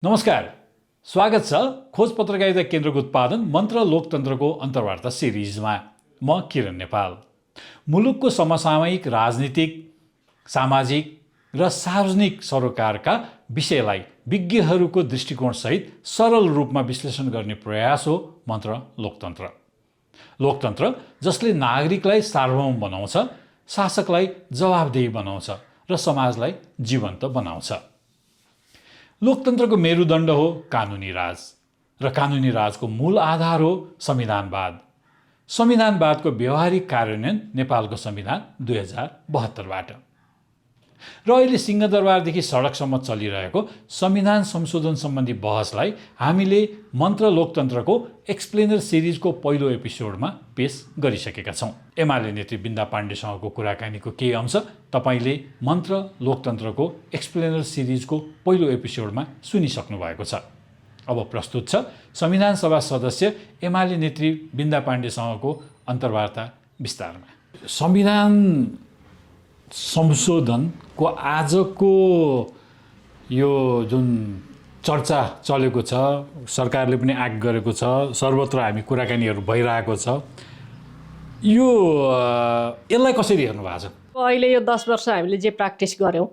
नमस्कार, स्वागत छ खोज पत्रकारिता केन्द्रको उत्पादन मन्त्र लोकतन्त्रको अन्तर्वार्ता सिरिजमा। म किरण नेपाल। मुलुकको समसामयिक राजनीतिक, सामाजिक र सार्वजनिक सरोकारका विषयलाई विज्ञहरूको दृष्टिकोणसहित सरल रूपमा विश्लेषण गर्ने प्रयास हो मन्त्र लोकतन्त्र। लोकतन्त्र जसले नागरिकलाई सार्वभौम बनाउँछ, शासकलाई जवाबदेही बनाउँछ र समाजलाई जीवन्त बनाउँछ। लोकतन्त्रको मेरुदण्ड हो कानुनी राज र कानुनी राजको मूल आधार हो संविधानवाद। संविधानवादको व्यवहारिक कार्यान्वयन नेपालको संविधान 2072बाट र अहिले सिंहदरबारदेखि सडकसम्म चलिरहेको संविधान संशोधन सम्बन्धी बहसलाई हामीले मन्त्र लोकतन्त्रको एक्सप्लेनर सिरिजको पहिलो एपिसोडमा पेश गरिसकेका छौँ। एमाले नेत्री बिन्दा पाण्डेसँगको कुराकानीको केही अंश तपाईले मन्त्र लोकतन्त्रको एक्सप्लेनर सिरिजको पहिलो एपिसोडमा सुनिसक्नु भएको छ। अब प्रस्तुत छ संविधान सभा सदस्य एमाले नेत्री बिन्दा पाण्डेसँगको अन्तर्वार्ता विस्तारमा। संविधान संशोधनको आजको यो जुन चर्चा चलेको छ, सरकारले पनि आग्रह गरेको छ, सर्वत्र हामी कुराकानीहरू भइरहेको छ, यसलाई कसरी हेर्नु भएको छ? अहिले यो 10 वर्ष हामीले जे प्र्याक्टिस गऱ्यौँ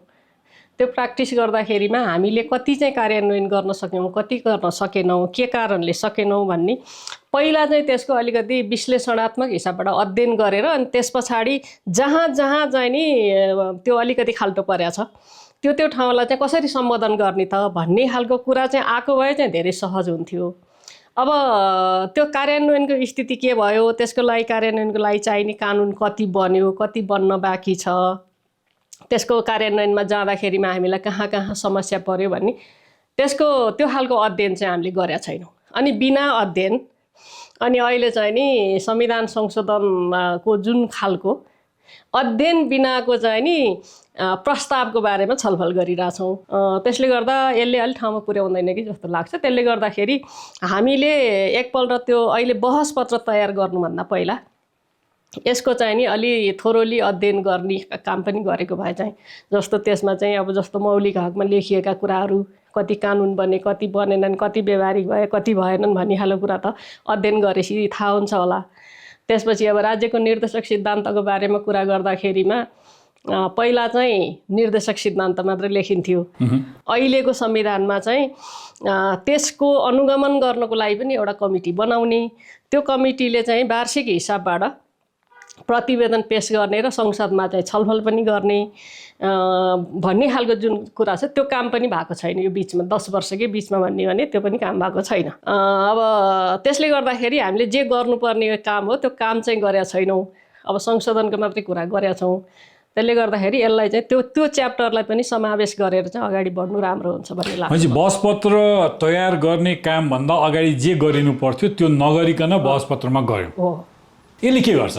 त्यो प्र्याक्टिस गर्दाखेरिमा हामीले कति चाहिँ कार्यान्वयन गर्न सक्यौँ, कति गर्न सकेनौँ, के कारणले सकेनौँ भन्ने पहिला चाहिँ त्यसको अलिकति विश्लेषणात्मक हिसाबबाट अध्ययन गरेर अनि त्यस पछाडि जहाँ जहाँ चाहिँ नि त्यो अलिकति खाल्टो परेको छ त्यो ठाउँलाई चाहिँ कसरी सम्बोधन गर्ने त भन्ने खालको कुरा चाहिँ आएको भए चाहिँ धेरै सहज हुन्थ्यो। अब त्यो कार्यान्वयनको स्थिति के भयो, त्यसको लागि कार्यान्वयनको लागि चाहिने कानुन कति बन्यो, कति बन्न बाँकी छ, त्यसको कार्यान्वयनमा जाँदाखेरिमा हामीलाई कहाँ कहाँ समस्या पर्यो भन्ने त्यसको त्यो खालको अध्ययन चाहिँ हामीले गरेका छैनौँ। अनि बिना अध्ययन अनि अहिले चाहिँ नि संविधान संशोधनको जुन खालको अध्ययन बिनाको चाहिँ नि प्रस्तावको बारेमा छलफल गरिरहेछौँ, त्यसले गर्दा यसले अलि ठाउँमा पुर्याउँदैन कि जस्तो लाग्छ। त्यसले गर्दाखेरि हामीले एकपल्ट त्यो अहिले बहस पत्र तयार गर्नुभन्दा पहिला यसको चाहिँ नि अलि थोरोली अध्ययन गर्ने काम पनि गरेको भए चाहिँ जस्तो त्यसमा चाहिँ अब जस्तो मौलिक हकमा लेखिएका कुराहरू कति कानुन बने, कति बनेनन्, कति व्यवहारिक भए, कति भएनन् भन्ने खालको कुरा त अध्ययन गरेपछि थाहा हुन्छ होला। त्यसपछि अब राज्यको निर्देशक सिद्धान्तको बारेमा कुरा गर्दाखेरिमा पहिला चाहिँ निर्देशक सिद्धान्त मात्र लेखिन्थ्यो। अहिलेको संविधानमा चाहिँ त्यसको अनुगमन गर्नको लागि पनि एउटा कमिटी बनाउने, त्यो कमिटीले चाहिँ वार्षिक हिसाबबाट प्रतिवेदन पेश गर्ने र संसदमा चाहिँ छलफल पनि गर्ने भन्ने खालको जुन कुरा छ त्यो काम पनि भएको छैन यो बिचमा 10 वर्षकै बिचमा भन्ने भने त्यो पनि काम भएको छैन। अब त्यसले गर्दाखेरि हामीले जे गर्नुपर्ने काम हो त्यो काम चाहिँ गरेका छैनौँ। अब संशोधनको मात्रै कुरा गरेका छौँ। त्यसले गर्दाखेरि यसलाई चाहिँ त्यो च्याप्टरलाई पनि समावेश गरेर चाहिँ अगाडि बढ्नु राम्रो हुन्छ भन्ने लाग्छ। बहसपत्र तयार गर्ने कामभन्दा अगाडि जे गरिनु पर्थ्यो त्यो नगरिकन बहसपत्रमा गऱ्यौँ, यसले के गर्छ?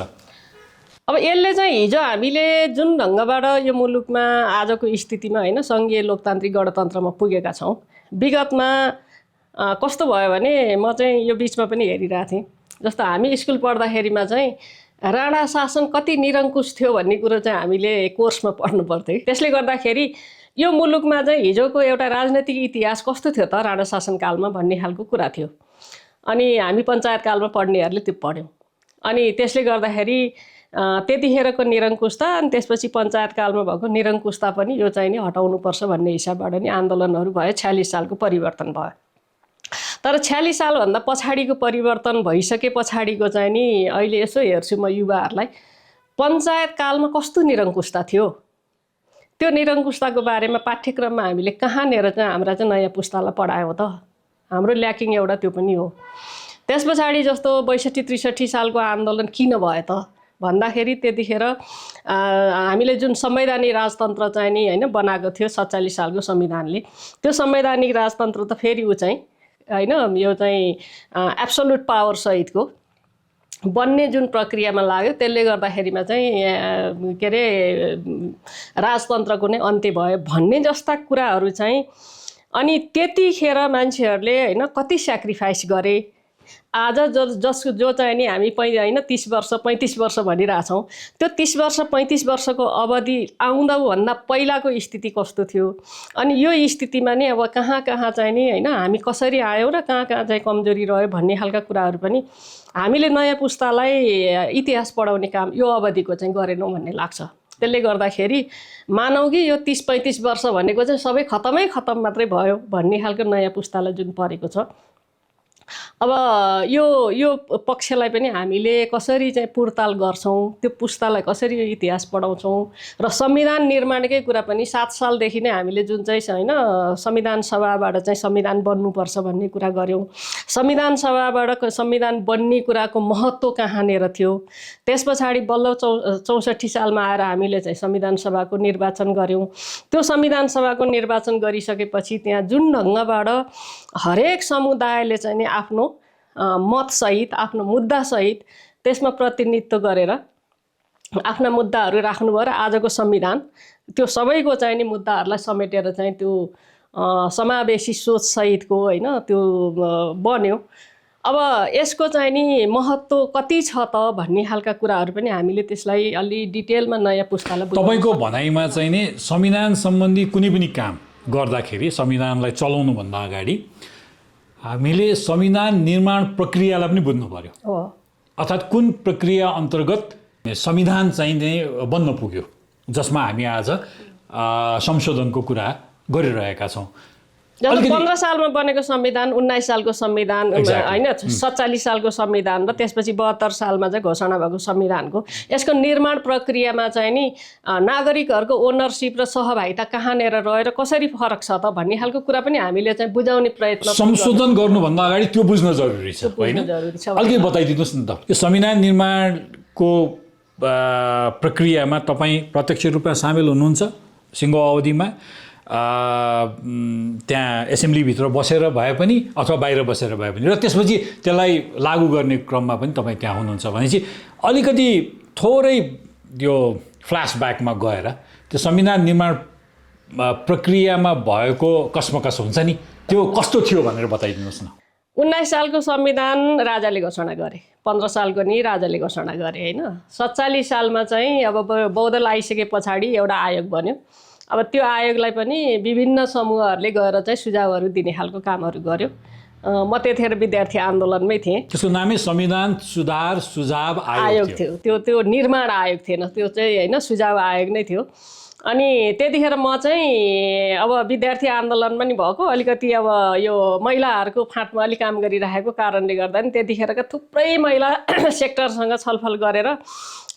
अब यसले चाहिँ हिजो हामीले जुन ढङ्गबाट यो मुलुकमा आजको स्थितिमा होइन सङ्घीय लोकतान्त्रिक गणतन्त्रमा पुगेका छौँ, विगतमा कस्तो भयो भने म चाहिँ यो बिचमा पनि हेरिरहेको थिएँ। जस्तो हामी स्कुल पढ्दाखेरिमा चाहिँ राणा शासन कति निरङ्कुश थियो भन्ने कुरो चाहिँ हामीले कोर्समा पढ्नु पर्थ्यो। त्यसले गर्दाखेरि यो मुलुकमा चाहिँ हिजोको एउटा राजनैतिक इतिहास कस्तो थियो त राणा शासनकालमा भन्ने खालको कुरा थियो। अनि हामी पञ्चायतकालमा पढ्नेहरूले त्यो पढ्यौँ। अनि त्यसले गर्दाखेरि त्यतिखेरको निरङ्कुशता अनि त्यसपछि पञ्चायतकालमा भएको निरङ्कुशता पनि यो चाहिँ नि हटाउनुपर्छ भन्ने हिसाबबाट नि आन्दोलनहरू भयो। 46 सालको परिवर्तन भयो। तर 46 सालभन्दा पछाडिको परिवर्तन भइसके पछाडिको चाहिँ नि अहिले यसो हेर्छु म युवाहरूलाई पञ्चायतकालमा कस्तो निरङ्कुशता थियो त्यो निरङ्कुशताको बारेमा पाठ्यक्रममा हामीले कहाँनिर चाहिँ हाम्रा चाहिँ नयाँ पुस्तालाई पढायो त? हाम्रो ल्याकिङ एउटा त्यो पनि हो। त्यस पछाडि जस्तो 62-63 सालको आन्दोलन किन भयो त भन्दाखेरि त्यतिखेर हामीले जुन संवैधानिक राजतन्त्र चाहिँ नि होइन बनाएको थियो 47 सालको संविधानले, त्यो संवैधानिक राजतन्त्र त फेरि ऊ चाहिँ होइन यो चाहिँ एब्सोल्युट पावर सहितको बन्ने जुन प्रक्रियामा लाग्यो त्यसले गर्दाखेरिमा चाहिँ के अरे राजतन्त्रको नै अन्त्य भयो भन्ने जस्ता कुराहरू चाहिँ अनि त्यतिखेर मान्छेहरूले होइन कति स्याक्रिफाइस गरे आज जो चाहिँ नि हामी होइन 30 वर्ष 35 वर्ष भनिरहेछौँ, त्यो 30 वर्ष 35 वर्षको अवधि आउँदाभन्दा पहिलाको स्थिति कस्तो थियो, अनि यो स्थितिमा नि अब कहाँ कहाँ चाहिँ नि होइन हामी कसरी आयौँ र कहाँ कहाँ चाहिँ कमजोरी रह्यो भन्ने खालका कुराहरू पनि हामीले नयाँ पुस्तालाई इतिहास पढाउने काम यो अवधिको चाहिँ गरेनौँ भन्ने लाग्छ। त्यसले गर्दाखेरि मानौँ कि यो 30-35 वर्ष भनेको चाहिँ सबै खतम मात्रै भयो भन्ने खालको नयाँ पुस्तालाई जुन परेको छ। अब यो पक्षलाई पनि हामीले कसरी चाहिँ पुर्ताल गर्छौँ, त्यो पुस्तालाई कसरी यो इतिहास पढाउँछौँ र संविधान निर्माणकै कुरा पनि 7 सालदेखि नै हामीले जुन चाहिँ होइन संविधान सभाबाट चाहिँ संविधान बन्नुपर्छ भन्ने कुरा गऱ्यौँ। संविधान सभाबाट संविधान बन्ने कुराको महत्त्व कहाँनिर थियो, त्यस पछाडि बल्ल 64 सालमा आएर हामीले चाहिँ संविधान सभाको निर्वाचन गऱ्यौँ। त्यो संविधान सभाको निर्वाचन गरिसकेपछि त्यहाँ जुन ढङ्गबाट हरेक समुदायले चाहिँ नि आफ्नो मतसहित आफ्नो मुद्दासहित त्यसमा प्रतिनिधित्व गरेर आफ्ना मुद्दाहरू राख्नुभयो र आजको संविधान त्यो सबैको चाहिँ नि मुद्दाहरूलाई समेटेर चाहिँ त्यो समावेशी सोचसहितको होइन त्यो बन्यो। अब यसको चाहिँ नि महत्त्व कति छ त भन्ने खालका कुराहरू पनि हामीले त्यसलाई अलि डिटेलमा नयाँ पुस्तालाई तपाईँको भनाइमा चाहिँ नि संविधान सम्बन्धी कुनै पनि काम गर्दाखेरि संविधानलाई चलाउनुभन्दा अगाडि हामीले संविधान निर्माण प्रक्रियालाई पनि बुझ्नु पर्यो। अर्थात् कुन प्रक्रिया अन्तर्गत संविधान चाहिँ बन्न पुग्यो जसमा हामी आज संशोधनको कुरा गरिरहेका छौँ। 15 सालमा बनेको संविधान, 19 सालको संविधान होइन 47 सालको संविधान र त्यसपछि 72 सालमा चाहिँ घोषणा भएको संविधानको यसको निर्माण प्रक्रियामा चाहिँ नि नागरिकहरूको ओनरसिप र सहभागिता कहाँनिर रहेर कसरी फरक छ त भन्ने खालको कुरा पनि हामीले चाहिँ बुझाउने प्रयत्न संशोधन गर्नुभन्दा अगाडि त्यो बुझ्न जरुरी छ होइन। अलिकति बताइदिनुहोस् न त यो संविधान निर्माणको प्रक्रियामा तपाईँ प्रत्यक्ष रूपमा सामेल हुनुहुन्छ सिङ्गो अवधिमा त्यहाँ एसेम्ब्लीभित्र बसेर भए पनि अथवा बाहिर बसेर भए पनि र त्यसपछि त्यसलाई लागू गर्ने क्रममा पनि तपाईँ त्यहाँ हुनुहुन्छ भनेपछि अलिकति थोरै यो फ्ल्यासब्याकमा गएर त्यो संविधान निर्माण प्रक्रियामा भएको कसमकस हुन्छ नि त्यो कस्तो थियो भनेर बताइदिनुहोस् न। 19 सालको संविधान राजाले घोषणा गरे, 15 सालको नि राजाले घोषणा गरे होइन। 47 सालमा चाहिँ अब बौद्धल आइसके पछाडि एउटा आयोग बन्यो। अब त्यो आयोगलाई पनि विभिन्न समूहहरूले गएर चाहिँ सुझावहरू दिने खालको कामहरू गर्यो। म त्यतिखेर विद्यार्थी आन्दोलनमै थिएँ। त्यसको नामै संविधान सुधार सुझाव आयोग थियो। त्यो निर्माण आयोग थिएन, त्यो चाहिँ होइन सुझाव आयोग नै थियो। अनि त्यतिखेर म चाहिँ अब विद्यार्थी आन्दोलनमा नि भएको अलिकति अब यो महिलाहरूको फाँटमा अलिक काम गरिरहेको कारणले गर्दा नि त्यतिखेरका थुप्रै महिला सेक्टरसँग छलफल गरेर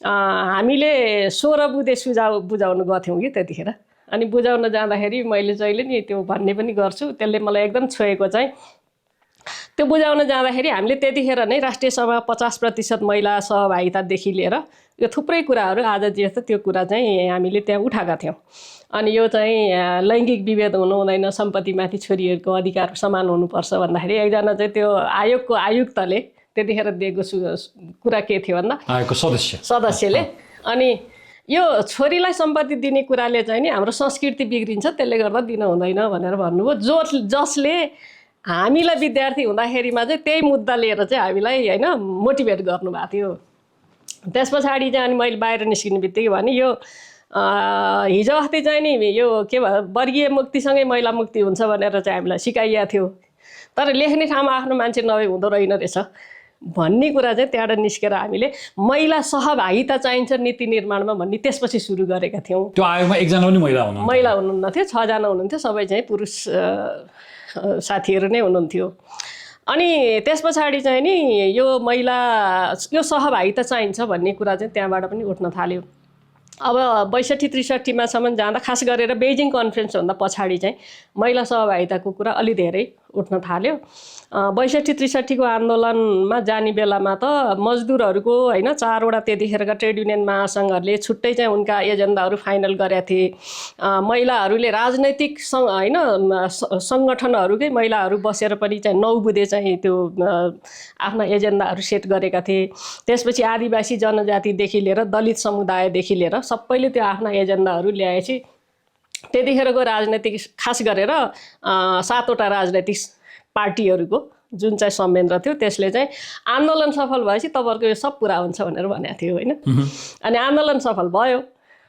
हामीले 16 बुँदे सुझाव बुझाउनु गर्थ्यौँ कि त्यतिखेर। अनि बुझाउन जाँदाखेरि मैले जहिले नि त्यो भन्ने पनि गर्छु, त्यसले मलाई एकदम छोएको चाहिँ त्यो बुझाउन जाँदाखेरि हामीले त्यतिखेर नै राष्ट्रिय सभा 50% महिला सहभागितादेखि लिएर यो थुप्रै कुराहरू आज जे छ त्यो कुरा चाहिँ हामीले त्यहाँ उठाएका थियौँ। अनि यो चाहिँ लैङ्गिक विभेद हुनु हुँदैन, सम्पत्तिमाथि छोरीहरूको अधिकार समान हुनुपर्छ भन्दाखेरि एकजना चाहिँ त्यो आयोगको आयुक्तले त्यतिखेर दिएको कुरा के थियो भन्दा आयोगको सदस्यले अनि यो छोरीलाई सम्पत्ति दिने कुराले चाहिँ नि हाम्रो संस्कृति बिग्रिन्छ, त्यसले गर्दा दिन हुँदैन भनेर भन्नुभयो। जसले हामीलाई विद्यार्थी हुँदाखेरिमा चाहिँ त्यही मुद्दा लिएर चाहिँ हामीलाई होइन मोटिभेट गर्नुभएको थियो। त्यस पछाडि चाहिँ अनि मैले बाहिर निस्किने बित्तिकै भने यो हिजो अस्ति चाहिँ नि यो के भयो वर्गीय मुक्तिसँगै महिला मुक्ति हुन्छ भनेर चाहिँ हामीलाई सिकाइएको थियो, तर लेख्ने ठाउँमा आफ्नो मान्छे नभए हुँदो रहेन रहेछ भन्ने कुरा चाहिँ त्यहाँबाट निस्केर हामीले महिला सहभागिता चाहिन्छ नीति निर्माणमा भन्ने त्यसपछि सुरु गरेका थियौँ। त्यो आयोगमा एकजना पनि महिला हुनुहुन्न थियो, 6 जना हुनुहुन्थ्यो, सबै चाहिँ पुरुष साथीहरू नै हुनुहुन्थ्यो। अनि त्यस पछाडि चाहिँ नि यो महिला यो सहभागिता चाहिन्छ भन्ने कुरा चाहिँ त्यहाँबाट पनि उठ्न थाल्यो। अब 62-63 सम्म जाँदा खास गरेर बेजिङ कन्फरेन्सभन्दा पछाडि चाहिँ महिला सहभागिताको कुरा अलि धेरै उठ्न थाल्यो। 62-63 को आन्दोलनमा जाने बेलामा त मजदुरहरूको होइन 4 वटा त्यतिखेरका ट्रेड युनियन महासङ्घहरूले छुट्टै चाहिँ उनका एजेन्डाहरू फाइनल गरेका थिए। महिलाहरूले राजनैतिक होइन सङ्गठनहरूकै महिलाहरू बसेर पनि चाहिँ 9 बुँदे चाहिँ त्यो आफ्ना एजेन्डाहरू सेट गरेका थिए। त्यसपछि आदिवासी जनजातिदेखि लिएर दलित समुदायदेखि लिएर सबैले त्यो आफ्ना एजेन्डाहरू ल्याएपछि त्यतिखेरको राजनैतिक खास गरेर 7 वटा राजनैतिक पार्टीहरूको जुन चाहिँ संयन्त्र थियो त्यसले चाहिँ आन्दोलन सफल भएपछि तपाईँहरूको यो सब पुरा हुन्छ भनेर भनेको थियो होइन। अनि आन्दोलन सफल भयो,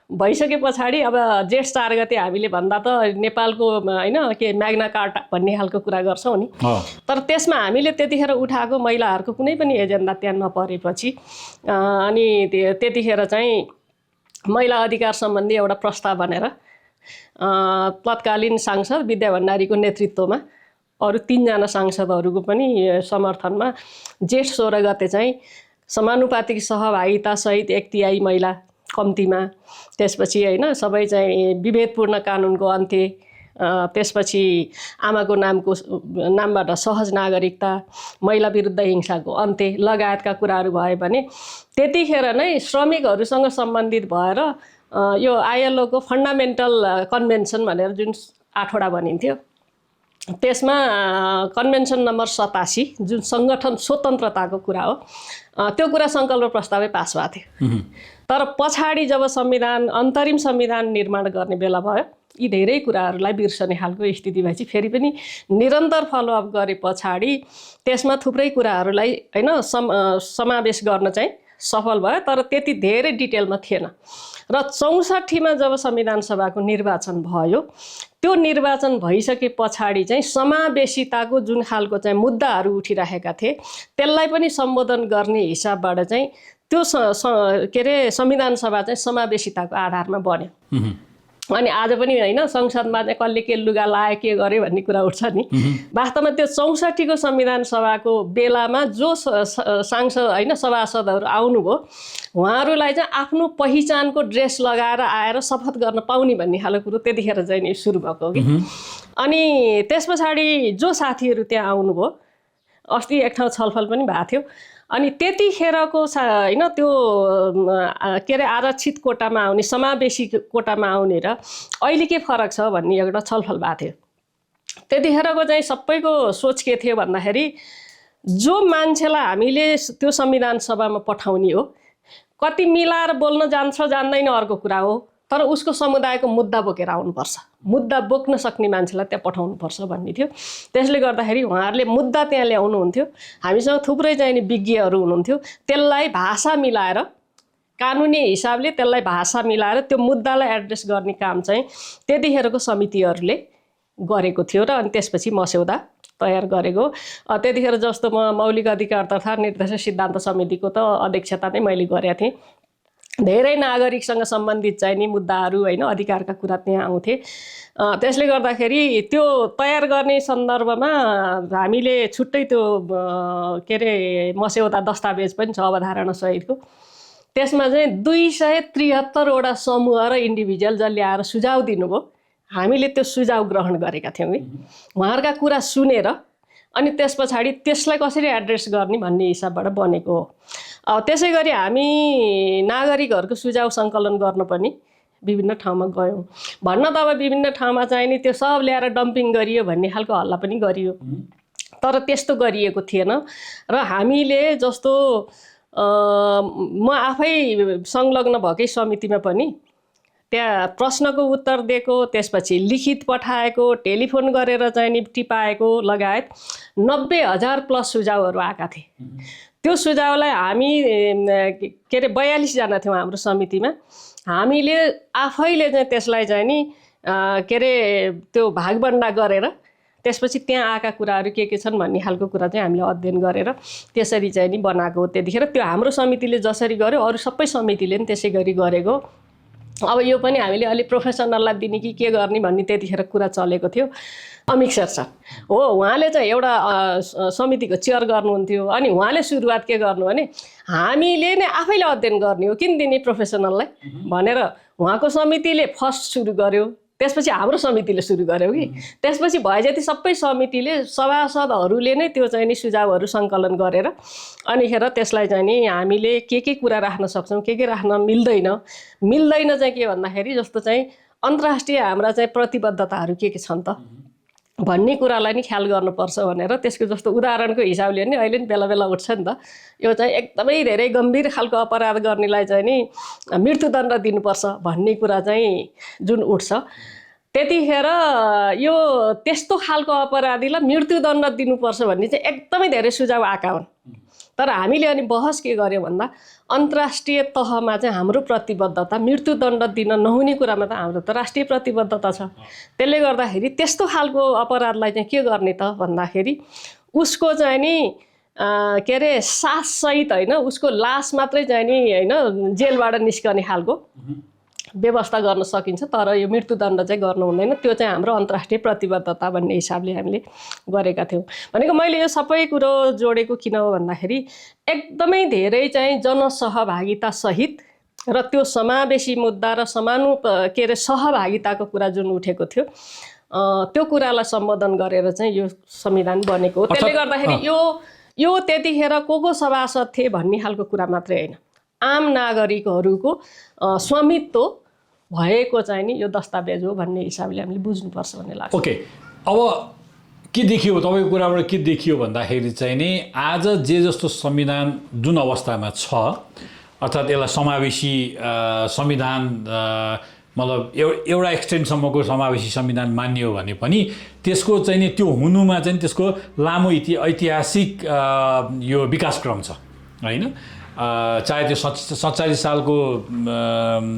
भइसके पछाडि अब जेठ 4 गते हामीले भन्दा त नेपालको होइन के म्याग्ना कार्टा भन्ने खालको कुरा गर्छौँ नि, तर त्यसमा हामीले त्यतिखेर उठाएको महिलाहरूको कुनै पनि एजेन्डा त्यहाँ नपरेपछि अनि त्यतिखेर चाहिँ महिला अधिकार सम्बन्धी एउटा प्रस्ताव भनेर तत्कालीन सांसद विद्या भण्डारीको नेतृत्वमा अरू 3 जना सांसदहरूको पनि समर्थनमा जेठ 16 गते चाहिँ समानुपातिक सहभागितासहित 1/3 महिला कम्तीमा, त्यसपछि होइन सबै चाहिँ विभेदपूर्ण कानुनको अन्त्य, त्यसपछि आमाको नामबाट सहज नागरिकता, महिला विरुद्ध हिंसाको अन्त्य लगायतका कुराहरू भयो भने त्यतिखेर नै श्रमिकहरूसँग सम्बन्धित भएर यो ILO को फन्डामेन्टल कन्भेन्सन भनेर जुन 8वटा भनिन्थ्यो त्यसमा कन्भेन्सन नम्बर 87 जुन सङ्गठन स्वतन्त्रताको कुरा हो त्यो कुरा सङ्कल्प प्रस्तावै पास भएको थियो। तर पछाडि जब अन्तरिम संविधान निर्माण गर्ने बेला भयो यी धेरै कुराहरूलाई बिर्सने खालको स्थिति भएपछि फेरि पनि निरन्तर फलोअप गरे पछाडि त्यसमा थुप्रै कुराहरूलाई होइन समावेश गर्न चाहिँ सफल भयो, तर त्यति धेरै डिटेलमा थिएन। र 64मा जब संविधान सभाको निर्वाचन भयो त्यो निर्वाचन भइसके पछाडि चाहिँ समावेशिताको जुन खालको चाहिँ मुद्दाहरू उठिरहेका थिए त्यसलाई पनि सम्बोधन गर्ने हिसाबबाट चाहिँ त्यो के अरे संविधान सभा चाहिँ समावेशिताको आधारमा बन्यो। अनि आज पनि होइन संसदमा चाहिँ कसले के लुगा लाए के गर्यो भन्ने कुरा उठ्छ नि। वास्तवमा त्यो 64 को संविधान सभाको बेलामा जो सांसद होइन सभासदहरू आउनुभयो उहाँहरूलाई चाहिँ आफ्नो पहिचानको ड्रेस लगाएर आएर शपथ गर्न पाउने भन्ने खालको कुरो त्यतिखेर चाहिँ नि सुरु भएको कि। अनि त्यस पछाडि जो साथीहरू त्यहाँ आउनुभयो अस्ति एक ठाउँ छलफल पनि भएको थियो, अनि त्यतिखेरको होइन त्यो के अरे आरक्षित कोटामा आउने समावेशी कोटामा आउने र अहिले के फरक छ भन्ने एउटा छलफल भएको थियो। त्यतिखेरको चाहिँ सबैको सोच के थियो भन्दाखेरि जो मान्छेलाई हामीले त्यो संविधान सभामा पठाउने हो कति मिलाएर बोल्न जान्छ जान्दैन अर्को कुरा हो, तर उसको समुदायको मुद्दा बोकेर आउनुपर्छ, मुद्दा बोक्न सक्ने मान्छेलाई त्यहाँ पठाउनुपर्छ भन्ने थियो। त्यसले गर्दाखेरि उहाँहरूले मुद्दा त्यहाँ ल्याउनुहुन्थ्यो, हामीसँग थुप्रै चाहिँ नि विज्ञहरू हुनुहुन्थ्यो, त्यसलाई भाषा मिलाएर कानुनी हिसाबले त्यसलाई भाषा मिलाएर त्यो मुद्दालाई एड्रेस गर्ने काम चाहिँ त्यतिखेरको समितिहरूले गरेको थियो र अनि त्यसपछि मस्यौदा तयार गरेको। त्यतिखेर जस्तो म मौलिक अधिकार तथा निर्देशन सिद्धान्त समितिको त अध्यक्षता नै मैले गरेको थिएँ। धेरै नागरिकसँग सम्बन्धित चाहिँ नि मुद्दाहरू होइन अधिकारका कुरा त्यहाँ आउँथे। त्यसले गर्दाखेरि त्यो तयार गर्ने सन्दर्भमा हामीले छुट्टै त्यो के अरे मस्यौदा दस्तावेज पनि छ अवधारणा सहितको। त्यसमा चाहिँ 273 वटा समूह र इन्डिभिजुअल जसले आएर सुझाव दिनुभयो हामीले त्यो सुझाव ग्रहण गरेका थियौँ कि उहाँहरूका कुरा सुनेर अनि त्यस पछाडि त्यसलाई कसरी एड्रेस गर्ने भन्ने हिसाबबाट बनेको हो। त्यसै गरी हामी नागरिकहरूको सुझाव सङ्कलन गर्न पनि विभिन्न ठाउँमा गयौँ। भन्न त अब विभिन्न ठाउँमा चाहिँ नि त्यो सब ल्याएर डम्पिङ गरियो भन्ने खालको हल्ला पनि गरियो, तर त्यस्तो गरिएको थिएन। र हामीले जस्तो म आफै संलग्न भएकै समितिमा पनि त्यहाँ प्रश्नको उत्तर दिएको, त्यसपछि लिखित पठाएको, टेलिफोन गरेर चाहिँ नि टिपाएको लगायत 90,000 प्लस सुझावहरू आएका थिए। त्यो सुझावलाई हामी के अरे 42 जना थियौँ हाम्रो समितिमा। हामीले आफैले चाहिँ त्यसलाई चाहिँ नि के अरे त्यो भागबन्डा गरेर त्यसपछि त्यहाँ आएका कुराहरू के छन् भन्ने खालको कुरा चाहिँ हामीले अध्ययन गरेर त्यसरी चाहिँ नि बनाएको हो। त्यतिखेर त्यो हाम्रो समितिले जसरी गर्यो अरू सबै समितिले पनि त्यसै गरी गरेको। अब यो पनि हामीले अलि प्रोफेसनललाई दिने कि के गर्ने भन्ने त्यतिखेर कुरा चलेको थियो। अमिक सर छ हो, उहाँले चाहिँ एउटा समितिको चेयर गर्नुहुन्थ्यो। अनि उहाँले सुरुवात के गर्नु भने हामीले नै आफैले अध्ययन गर्ने हो, किन दिने प्रोफेसनललाई भनेर उहाँको समितिले फर्स्ट सुरु गर्यो। त्यसपछि हाम्रो समितिले सुरु गर्यो कि त्यसपछि भए जति सबै समितिले सभासदहरूले नै त्यो चाहिँ नि सुझावहरू सङ्कलन गरेर अनिखेर त्यसलाई चाहिँ नि हामीले के कुरा राख्न सक्छौँ के राख्न मिल्दैन चाहिँ के भन्दाखेरि जस्तो चाहिँ अन्तर्राष्ट्रिय हाम्रा चाहिँ प्रतिबद्धताहरू के छन् त भन्ने कुरालाई नि ख्याल गर्नुपर्छ भनेर त्यसको जस्तो उदाहरणको हिसाबले नि अहिले नि बेला बेला उठ्छ नि त। यो चाहिँ एकदमै धेरै गम्भीर खालको अपराध गर्नेलाई चाहिँ नि मृत्युदण्ड दिनुपर्छ भन्ने कुरा चाहिँ जुन उठ्छ त्यतिखेर यो त्यस्तो खालको अपराधीलाई मृत्युदण्ड दिनुपर्छ भन्ने चाहिँ एकदमै धेरै सुझाव आएका हुन्। तर हामीले अनि बहस के गर्यौँ भन्दा अन्तर्राष्ट्रिय तहमा चाहिँ हाम्रो प्रतिबद्धता मृत्युदण्ड दिन नहुने कुरामा त हाम्रो त राष्ट्रिय प्रतिबद्धता छ। त्यसले गर्दाखेरि त्यस्तो खालको अपराधलाई चाहिँ के गर्ने त भन्दाखेरि उसको चाहिँ नि के अरे साससहित होइन उसको लास मात्रै चाहिँ नि होइन जेलबाट निस्कने खालको व्यवस्था गर्न सकिन्छ। तर यो मृत्युदण्ड चाहिँ गर्नु हुँदैन। त्यो चाहिँ हाम्रो अन्तर्राष्ट्रिय प्रतिबद्धता भन्ने हिसाबले हामीले गरेका थियौँ। भनेको मैले यो सबै कुरो जोडेको किन हो भन्दाखेरि एकदमै धेरै चाहिँ जनसहभागिता सहित र त्यो समावेशी मुद्दा र के अरे सहभागिताको कुरा जुन उठेको थियो त्यो कुरालाई सम्बोधन गरेर चाहिँ यो संविधान बनेको हो। त्यसले गर्दाखेरि यो त्यतिखेर को सभासद थिए भन्ने खालको कुरा मात्रै होइन, आम नागरिकहरूको स्वामित्व भएको चाहिँ नि यो दस्तावेज हो भन्ने हिसाबले हामीले बुझ्नुपर्छ भन्ने लाग्छ। ओके, अब के देखियो तपाईँको कुराबाट के देखियो भन्दाखेरि चाहिँ नि आज जे जस्तो संविधान जुन अवस्थामा छ अर्थात् यसलाई समावेशी संविधान मतलब एउटा एक्सटेन्टसम्मको समावेशी संविधान मानियो भने पनि त्यसको चाहिँ नि त्यो हुनुमा चाहिँ त्यसको लामो ऐतिहासिक यो विकासक्रम छ होइन। चाहे त्यो 47 सालको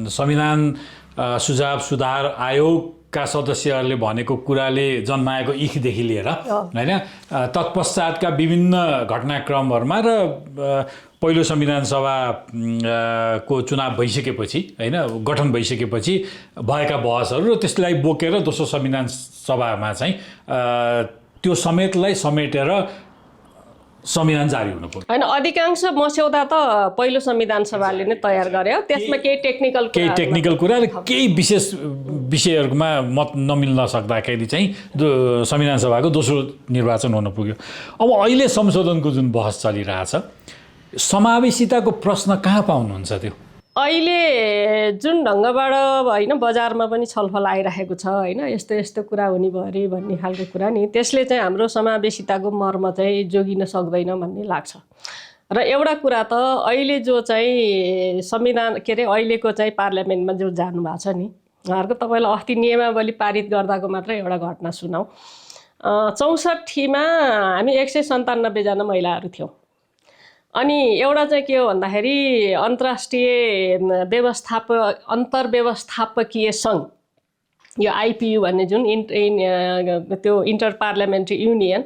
संविधान सुझाव सुधार आयोगका सदस्यहरूले भनेको कुराले जन्माएको इखदेखि लिएर होइन तत्पश्चातका विभिन्न घटनाक्रमहरूमा र पहिलो संविधान सभा को चुनाव भइसकेपछि होइन गठन भइसकेपछि भएका बहसहरू र त्यसलाई बोकेर दोस्रो संविधान सभामा चाहिँ त्यो समेटेर संविधान जारी हुनु पर्यो होइन। अधिकांश मस्यौदा त पहिलो संविधान सभाले नै तयार गर्यो। त्यसमा केही टेक्निकल कुरा र केही विशेष विषयहरूमा मत नमिल्न सक्दाखेरि चाहिँ संविधान सभाको दोस्रो निर्वाचन हुन पुग्यो। अब अहिले संशोधनको जुन बहस चलिरहेछ समावेशिताको प्रश्न कहाँ पाउनुहुन्छ? त्यो अहिले जुन ढङ्गबाट होइन बजारमा पनि छलफल आइरहेको छ होइन यस्तो यस्तो कुरा हुने भयो अरे भन्ने खालको कुरा नि त्यसले चाहिँ हाम्रो समावेशिताको मर्म चाहिँ जोगिन सक्दैन भन्ने लाग्छ। र एउटा कुरा त अहिले जो चाहिँ संविधान के अरे अहिलेको चाहिँ पार्लियामेन्टमा जो जानुभएको छ नि उहाँहरूको तपाईँलाई अस्ति नियमावली पारित गर्दाको मात्रै एउटा घटना सुनाऊ। 64मा हामी 197 जना महिलाहरू थियौँ। अनि एउटा चाहिँ के हो भन्दाखेरि अन्तर्व्यवस्थापकीय सङ्घ यो आइपियू भन्ने जुन त्यो इन्टर पार्लियामेन्ट्री युनियन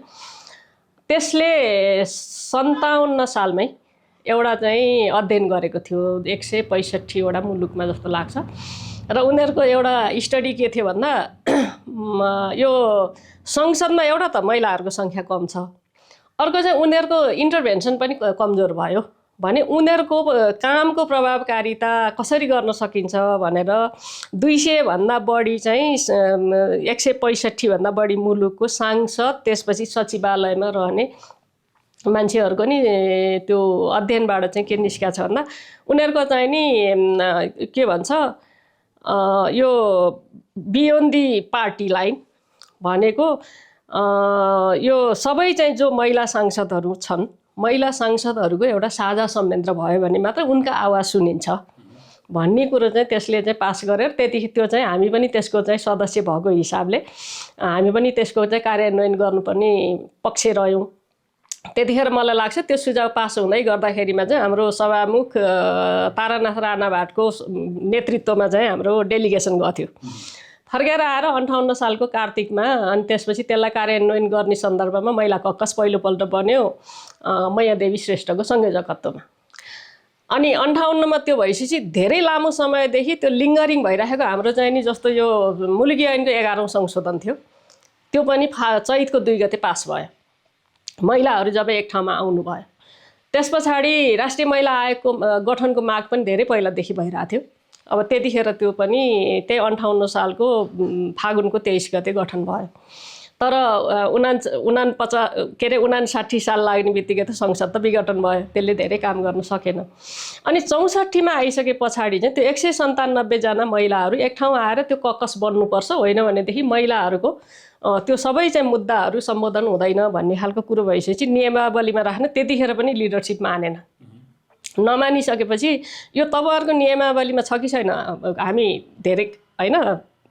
त्यसले 57 सालमै एउटा चाहिँ अध्ययन गरेको थियो 165वटा मुलुकमा जस्तो लाग्छ। र उनीहरूको एउटा स्टडी के थियो भन्दा यो संसदमा एउटा त महिलाहरूको सङ्ख्या कम छ, अर्को चाहिँ उनीहरूको इन्टरभेन्सन पनि कमजोर भयो भने उनीहरूको कामको प्रभावकारिता कसरी गर्न सकिन्छ भनेर 200 भन्दा बढी चाहिँ 165 भन्दा बढी मुलुकको सांसद त्यसपछि सचिवालयमा रहने मान्छेहरूको नि त्यो अध्ययनबाट चाहिँ के निस्किएको छ भन्दा उनीहरूको चाहिँ नि के भन्छ यो बियोन्ड दि पार्टी लाइन भनेको यो सबै चाहिँ जो महिला सांसदहरू छन् महिला सांसदहरूको एउटा साझा संयन्त्र भयो भने मात्र उनका आवाज सुनिन्छ भन्ने कुरो चाहिँ त्यसले चाहिँ पास गरेर त्यो चाहिँ हामी पनि त्यसको चाहिँ सदस्य भएको हिसाबले हामी पनि त्यसको चाहिँ कार्यान्वयन गर्नुपर्ने पक्ष रह्यौँ। त्यतिखेर मलाई लाग्छ त्यो सुझाव पास हुँदै गर्दाखेरिमा चाहिँ हाम्रो सभामुख तारानाथ राणा भाटको नेतृत्वमा चाहिँ हाम्रो डेलिगेसन गथ्यो। फर्केर आएर 58 सालको कार्तिकमा अनि त्यसपछि त्यसलाई कार्यान्वयन गर्ने सन्दर्भमा महिला कक्कस पहिलोपल्ट बन्यो मैयादेवी श्रेष्ठको संयोजकत्वमा। अनि 58मा त्यो भइसकेपछि धेरै लामो समयदेखि त्यो लिङ्गरिङ भइरहेको हाम्रो चाहिँ नि जस्तो यो मुलुकी ऐनको 11औं संशोधन थियो त्यो पनि चैतको 2 गते पास भयो। महिलाहरू जब एक ठाउँमा आउनुभयो त्यस पछाडि राष्ट्रिय महिला आयोगको गठनको माग पनि धेरै पहिलादेखि भइरहेको थियो। अब त्यतिखेर त्यो पनि त्यही 58 सालको फागुनको 23 गते गठन भयो। तर 59 साल लाग्ने बित्तिकै त संसद त विघटन भयो, त्यसले धेरै काम गर्न सकेन। अनि 64मा आइसके पछाडि चाहिँ त्यो 197 जना महिलाहरू एक ठाउँ आएर त्यो कक्कस बन्नुपर्छ, होइन भनेदेखि महिलाहरूको त्यो सबै चाहिँ मुद्दाहरू सम्बोधन हुँदैन भन्ने खालको कुरो भइसकेपछि नियमावलीमा राख्न त्यतिखेर पनि लिडरसिप मानेन। नमानिसकेपछि यो तपाईँहरूको नियमावलीमा छ कि छैन हामी धेरै होइन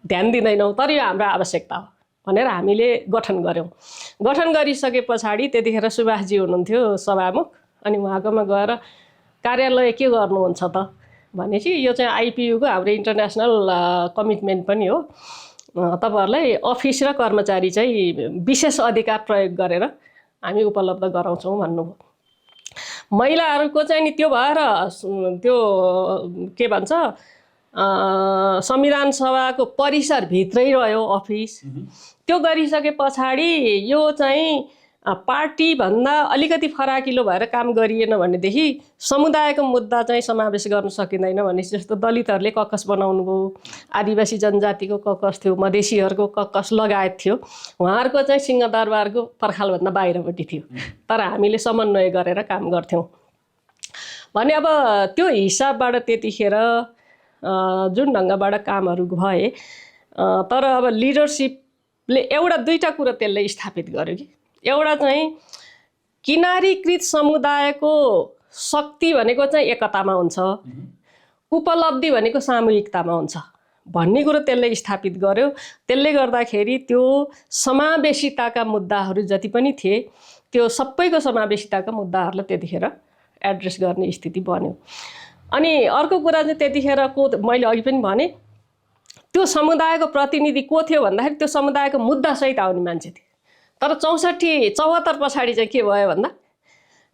ध्यान दिँदैनौँ, तर यो हाम्रो आवश्यकता हो भनेर हामीले गठन गऱ्यौँ। गठन गरिसके पछाडि त्यतिखेर सुभाषजी हुनुहुन्थ्यो सभामुख, अनि उहाँकोमा गएर कार्यालय के गर्नुहुन्छ त भनेपछि यो चाहिँ आइपियुको हाम्रो इन्टरनेसनल कमिटमेन्ट पनि हो, तपाईँहरूलाई अफिस र कर्मचारी चाहिँ विशेष अधिकार प्रयोग गरेर हामी उपलब्ध गराउँछौँ भन्नुभयो। महिलाहरूको चाहिँ नि त्यो भएर त्यो के भन्छ संविधान सभाको परिसरभित्रै रह्यो अफिस। त्यो गरिसके पछाडि यो चाहिँ पार्टीभन्दा अलिकति फराकिलो भएर काम गरिएन भनेदेखि समुदायको मुद्दा चाहिँ समावेश गर्न सकिँदैन भने जस्तो दलितहरूले कक्कस बनाउनु भयो, आदिवासी जनजातिको कक्कस थियो, मधेसीहरूको कक्कस लगायत थियो, उहाँहरूको चाहिँ सिंहदरबारको पर्खालभन्दा बाहिरपट्टि थियो, तर हामीले समन्वय गरेर काम गर्थ्यौँ भने। अब त्यो हिसाबबाट त्यतिखेर जुन ढङ्गबाट कामहरू भए, तर अब लिडरसिपले एउटा दुईवटा कुरो त्यसले स्थापित गर्यो कि एउटा चाहिँ किनारीकृत समुदायको शक्ति भनेको चाहिँ एकतामा हुन्छ, उपलब्धि भनेको सामूहिकतामा हुन्छ भन्ने कुरो त्यसले स्थापित गर्यो। त्यसले गर्दाखेरि त्यो समावेशिताका मुद्दाहरू जति पनि थिए त्यो सबैको समावेशिताका मुद्दाहरूलाई त्यतिखेर एड्रेस गर्ने स्थिति बन्यो। अनि अर्को कुरा चाहिँ त्यतिखेर को मैले अघि पनि भने त्यो समुदायको प्रतिनिधि को थियो भन्दाखेरि त्यो समुदायको मुद्दासहित आउने मान्छे थिए। तर 74 पछाडि चाहिँ के भयो भन्दा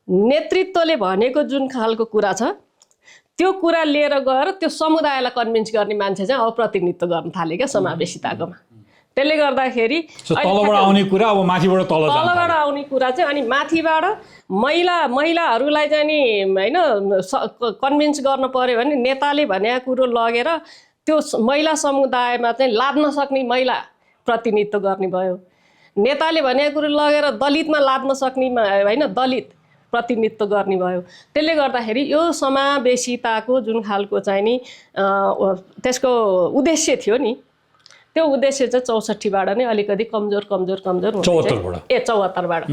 नेतृत्वले भनेको जुन खालको कुरा छ त्यो कुरा लिएर गएर त्यो समुदायलाई कन्भिन्स गर्ने मान्छे चाहिँ अब प्रतिनिधित्व गर्न थाले क्या समावेशिताकोमा। त्यसले गर्दाखेरि तलबाट आउने कुरा अब माथिबाट तलबाट आउने कुरा चाहिँ अनि माथिबाट महिलाहरूलाई चाहिँ नि होइन कन्भिन्स गर्न पर्यो भने नेताले भनेको कुरो लगेर त्यो महिला समुदायमा चाहिँ लाद्न सक्ने महिला प्रतिनिधित्व गर्ने भयो, नेताले भनेको कुरो लगेर दलितमा लाद्न सक्ने होइन दलित प्रतिनिधित्व गर्ने भयो। त्यसले गर्दाखेरि यो समावेशिताको जुन खालको चाहिँ नि त्यसको उद्देश्य थियो नि त्यो उद्देश्य चाहिँ 64बाट नै अलिकति कमजोर 74बाट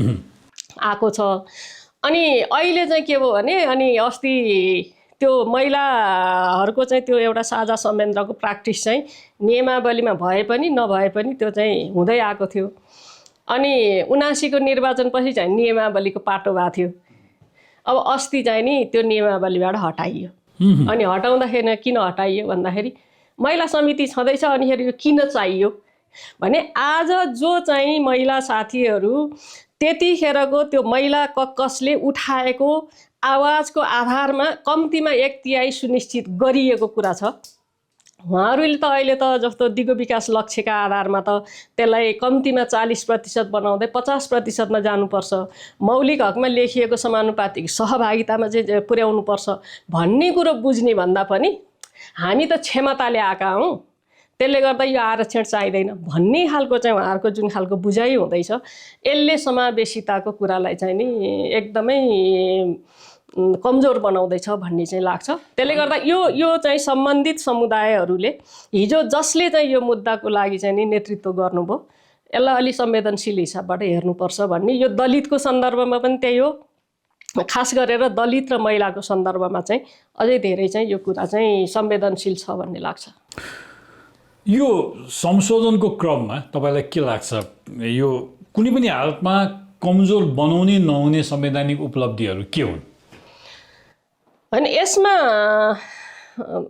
आएको छ। अनि अहिले चाहिँ के भयो भने अनि अस्ति त्यो महिलाहरूको चाहिँ त्यो एउटा साझा संयन्त्रको प्र्याक्टिस चाहिँ नियमावलीमा भए पनि नभए पनि त्यो चाहिँ हुँदै आएको थियो। अनि 79को निर्वाचनपछि चाहिँ नियमावलीको पाटो भएको थियो। अब अस्ति चाहिँ नि त्यो नियमावलीबाट हटाइयो। अनि हटाउँदाखेरि किन हटाइयो भन्दाखेरि महिला समिति छँदैछ, अनिखेरि यो किन चाहियो भने आज जो चाहिँ महिला साथीहरू त्यतिखेरको त्यो महिला कक्कसले उठाएको आवाजको आधारमा कम्तीमा 1/3 सुनिश्चित गरिएको कुरा छ। उहाँहरूले त अहिले त जस्तो दिगो विकास लक्ष्यका आधारमा त त्यसलाई कम्तीमा 40% बनाउँदै 50%मा जानुपर्छ, मौलिक हकमा लेखिएको समानुपातिक सहभागितामा चाहिँ पुर्याउनुपर्छ भन्ने कुरो बुझ्ने भन्दा पनि हामी त क्षमताले आएका हौँ, त्यसले गर्दा यो आरक्षण चाहिँदैन भन्ने खालको चाहिँ उहाँहरूको जुन खालको बुझाइ हुँदैछ यसले समावेशिताको कुरालाई चाहिँ नि एकदमै कमजोर बनाउँदैछ भन्ने चाहिँ लाग्छ। त्यसले गर्दा यो चाहिँ सम्बन्धित समुदायहरूले हिजो जसले चाहिँ यो मुद्दाको लागि चाहिँ नि नेतृत्व गर्नुभयो यसलाई अलि संवेदनशील हिसाबबाट हेर्नुपर्छ भन्ने, यो दलितको सन्दर्भमा पनि त्यही हो, खास गरेर दलित र महिलाको सन्दर्भमा चाहिँ अझै धेरै चाहिँ यो कुरा चाहिँ संवेदनशील छ भन्ने लाग्छ। यो संशोधनको क्रममा तपाईँलाई के लाग्छ, यो कुनै पनि हालतमा कमजोर बनाउने नहुने संवैधानिक उपलब्धिहरू के हुन्? अनि यसमा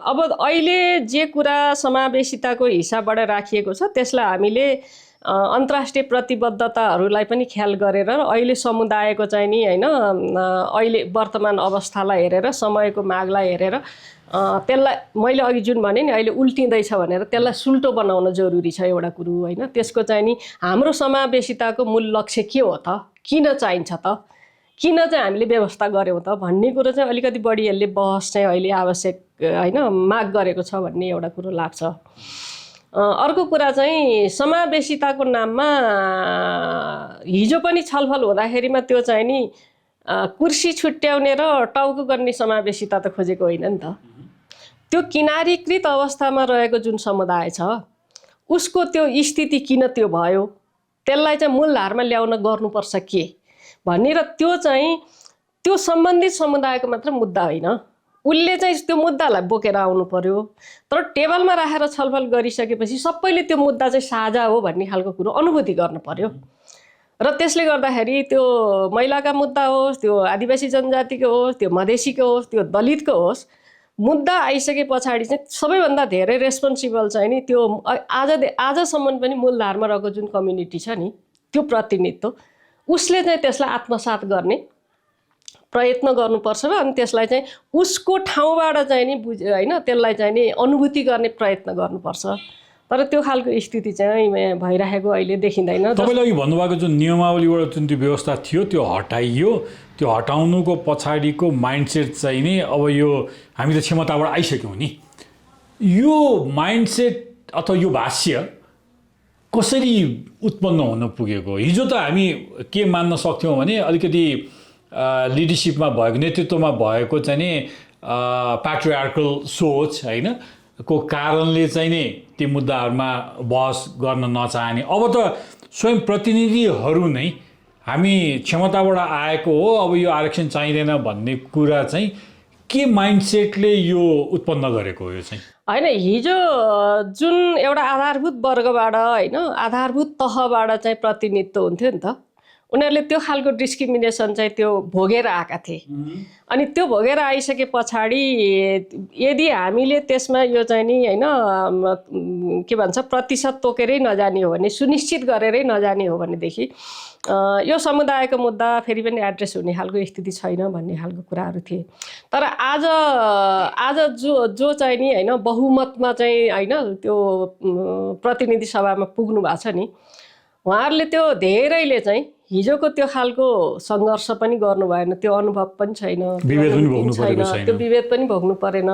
अब अहिले जे कुरा समावेशिताको हिसाबबाट राखिएको छ त्यसलाई हामीले अन्तर्राष्ट्रिय प्रतिबद्धताहरूलाई पनि ख्याल गरेर अहिले समुदायको चाहिँ नि होइन अहिले वर्तमान अवस्थालाई हेरेर समयको मागलाई हेरेर त्यसलाई मैले अघि जुन भने नि अहिले उल्टिँदैछ भनेर त्यसलाई सुल्टो बनाउन जरुरी छ एउटा कुरो होइन। त्यसको चाहिँ नि हाम्रो समावेशिताको मूल लक्ष्य के हो त, किन चाहिन्छ त, किन चाहिँ हामीले व्यवस्था गऱ्यौँ त भन्ने कुरो चाहिँ अलिकति बढी यसले बहस चाहिँ अहिले आवश्यक होइन माग गरेको छ भन्ने एउटा कुरो लाग्छ। अर्को कुरा चाहिँ समावेशिताको नाममा हिजो पनि छलफल हुँदाखेरिमा त्यो चाहिँ नि कुर्सी छुट्याउने र टाउको गर्ने समावेशिता त खोजेको होइन नि त। त्यो किनारीकृत अवस्थामा रहेको जुन समुदाय छ उसको त्यो स्थिति किन त्यो भयो त्यसलाई चाहिँ मूलधारमा ल्याउन गर्नुपर्छ के भन्ने र त्यो चाहिँ त्यो सम्बन्धित समुदायको मात्र मुद्दा होइन, उसले चाहिँ त्यो मुद्दालाई बोकेर आउनु पर्यो। तर टेबलमा राखेर छलफल गरिसकेपछि सबैले त्यो मुद्दा चाहिँ साझा हो भन्ने खालको कुरो अनुभूति गर्नु पर्यो। र त्यसले गर्दाखेरि त्यो महिलाका मुद्दा होस्, त्यो आदिवासी जनजातिको होस्, त्यो मधेसीको होस्, त्यो दलितको होस्, मुद्दा आइसके पछाडि चाहिँ सबैभन्दा धेरै रेस्पोन्सिबल चाहिँ नि त्यो आजसम्म पनि मूलधारमा रहेको जुन कम्युनिटी छ नि, त्यो प्रतिनिधित्व उसले चाहिँ त्यसलाई आत्मसात गर्ने प्रयत्न गर्नुपर्छ र अनि त्यसलाई चाहिँ उसको ठाउँबाट चाहिँ नि होइन त्यसलाई चाहिँ नि अनुभूति गर्ने प्रयत्न गर्नुपर्छ। तर त्यो खालको स्थिति चाहिँ भइरहेको अहिले देखिँदैन। तपाईँले अघि भन्नुभएको जुन नियमावलीबाट जुन त्यो व्यवस्था थियो त्यो हटाइयो, त्यो हटाउनुको पछाडिको माइन्डसेट चाहिँ नि अब यो हामी त क्षमताबाट आइसक्यौँ नि, यो माइन्डसेट अथवा यो भाष्य कसरी उत्पन्न हुन पुगेको? हिजो त हामी के मान्न सक्थ्यौँ भने अलिकति लिडरसिपमा भएको, नेतृत्वमा भएको चाहिँ नि प्याट्रियार्कल सोच होइन को कारणले चाहिँ नि ती मुद्दाहरूमा बहस गर्न नचाहने, अब त स्वयं प्रतिनिधिहरू नै हामी क्षमताबाट आएको हो, अब यो आरक्षण चाहिँदैन भन्ने कुरा चाहिँ के माइन्डसेटले यो उत्पन्न गरेको हो? यो चाहिँ होइन, हिजो जुन एउटा आधारभूत वर्गबाट होइन आधारभूत तहबाट चाहिँ प्रतिनिधित्व हुन्थ्यो नि त, उनीहरूले त्यो खालको डिस्क्रिमिनेसन चाहिँ त्यो भोगेर आएका थिए। अनि त्यो भोगेर आइसके पछाडि यदि हामीले त्यसमा यो चाहिँ नि होइन के भन्छ प्रतिशत तोकेरै नजाने हो भने, सुनिश्चित गरेरै नजाने हो भनेदेखि यो समुदायको मुद्दा फेरि पनि एड्रेस हुने खालको स्थिति छैन भन्ने खालको कुराहरू थिए। तर आज जो चाहिँ नि होइन बहुमतमा चाहिँ होइन त्यो प्रतिनिधि सभामा पुग्नु भएको छ नि, उहाँहरूले त्यो धेरैले चाहिँ हिजोको त्यो खालको सङ्घर्ष पनि गर्नु भएन, त्यो अनुभव पनि छैन, त्यो विभेद पनि भोग्नु परेन।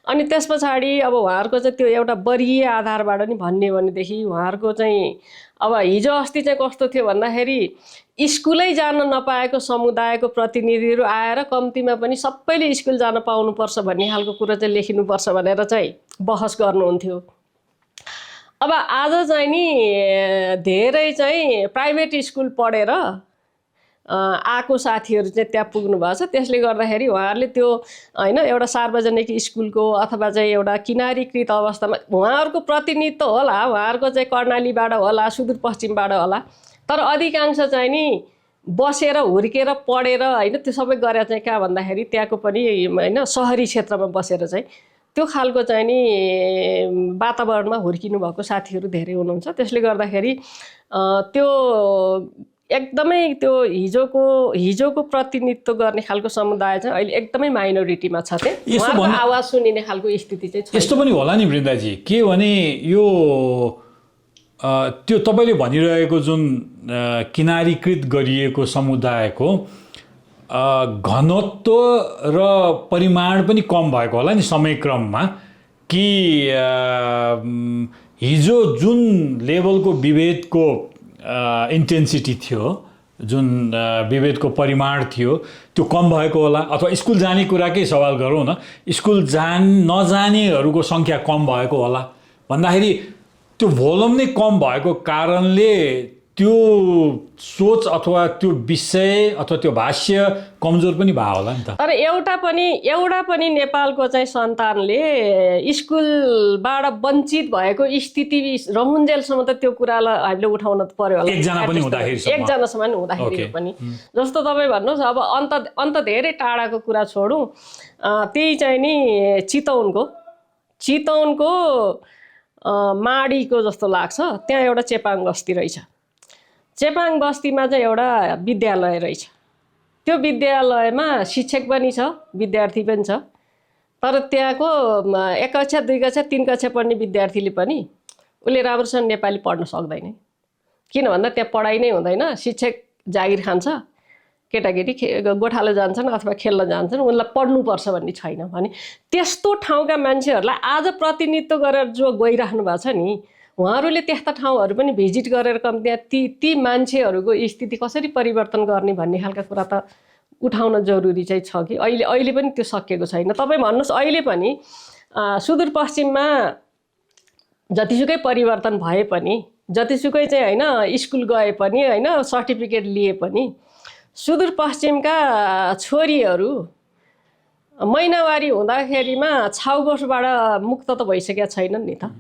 अनि त्यस पछाडि अब उहाँहरूको चाहिँ त्यो एउटा वर्गीय आधारबाट नि भन्ने भनेदेखि उहाँहरूको चाहिँ अब हिजो अस्ति चाहिँ कस्तो थियो भन्दाखेरि स्कुलै जान नपाएको समुदायको प्रतिनिधिहरू आएर कम्तीमा पनि सबैले स्कुल जान पाउनुपर्छ भन्ने खालको कुरा चाहिँ लेखिनुपर्छ भनेर चाहिँ बहस गर्नुहुन्थ्यो। अब आज चाहिँ नि धेरै चाहिँ प्राइभेट स्कुल पढेर आएको साथीहरू चाहिँ त्यहाँ पुग्नु भएको छ। त्यसले गर्दाखेरि उहाँहरूले त्यो होइन एउटा सार्वजनिक स्कुलको अथवा चाहिँ एउटा किनारीकृत अवस्थामा उहाँहरूको प्रतिनिधित्व होला, उहाँहरूको चाहिँ कर्णालीबाट होला, सुदूरपश्चिमबाट होला, तर अधिकांश चाहिँ नि बसेर हुर्केर पढेर होइन त्यो सबै गरेर चाहिँ कहाँ भन्दाखेरि त्यहाँको पनि होइन सहरी क्षेत्रमा बसेर चाहिँ त्यो खालको चाहिँ नि वातावरणमा हुर्किनु भएको साथीहरू धेरै हुनुहुन्छ। त्यसले गर्दाखेरि त्यो एकदमै त्यो हिजोको प्रतिनिधित्व गर्ने खालको समुदाय चाहिँ अहिले एकदमै माइनोरिटीमा छ। उहाँको आवाज सुनिने खालको स्थिति चाहिँ छ। यस्तो पनि होला नि वृन्दाजी, के भने यो त्यो तपाईँले भनिरहेको जुन किनारीकृत गरिएको समुदायको घनत्व र परिमाण पनि कम भएको होला नि समयक्रममा, कि हिजो जुन लेभलको विभेदको इन्टेन्सिटी थियो, जुन विभेदको परिमाण थियो त्यो कम भएको होला, अथवा स्कुल जाने कुराकै सवाल गरौँ न, स्कुल नजानेहरूको सङ्ख्या कम भएको होला भन्दाखेरि त्यो भोल्युम नै कम भएको कारणले त्यो सोच अथवा त्यो विषय अथवा त्यो भाष्य कमजोर पनि भयो होला नि त। तर एउटा पनि नेपालको चाहिँ सन्तानले स्कुलबाट वञ्चित भएको स्थिति रहन्जेलसम्म त त्यो कुरालाई हामीले उठाउन पर्यो होला, एकजनासम्म हुँदाखेरि पनि। जस्तो तपाईँ भन्नुहोस् अब अन्त धेरै टाढाको कुरा छोडौँ, त्यही चाहिँ नि चितवनको माडीको जस्तो लाग्छ, त्यहाँ एउटा चेपाङ बस्ती रहेछ। चेपाङ बस्तीमा चाहिँ एउटा विद्यालय रहेछ। त्यो विद्यालयमा शिक्षक पनि छ, विद्यार्थी पनि छ, तर त्यहाँको 1 कक्षा 2 कक्षा 3 कक्षा पढ्ने विद्यार्थीले पनि उसले राम्रोसँग नेपाली पढ्न सक्दैन। किन भन्दा त्यहाँ पढाइ नै हुँदैन, शिक्षक जागिर खान्छ, केटाकेटी गोठालो जान्छन् अथवा खेल्न जान्छन्, उनलाई पढ्नुपर्छ भन्ने छैन भने त्यस्तो ठाउँका मान्छेहरूलाई आज प्रतिनिधित्व गरेर जो गइराख्नु भएको छ नि, उहाँहरूले त्यस्ता ठाउँहरू पनि भिजिट गरेर कम्ती ती मान्छेहरूको स्थिति कसरी परिवर्तन गर्ने भन्ने खालका कुरा त उठाउन जरुरी चाहिँ छ कि अहिले पनि त्यो सकिएको छैन। तपाईँ भन्नुहोस् अहिले पनि सुदूरपश्चिममा जतिसुकै परिवर्तन भए पनि, जतिसुकै चाहिँ होइन स्कुल गए पनि होइन सर्टिफिकेट लिए पनि सुदूरपश्चिमका छोरीहरू महिनावारी हुँदाखेरिमा छाउगोठबाट मुक्त त भइसकेका छैनन् नि त।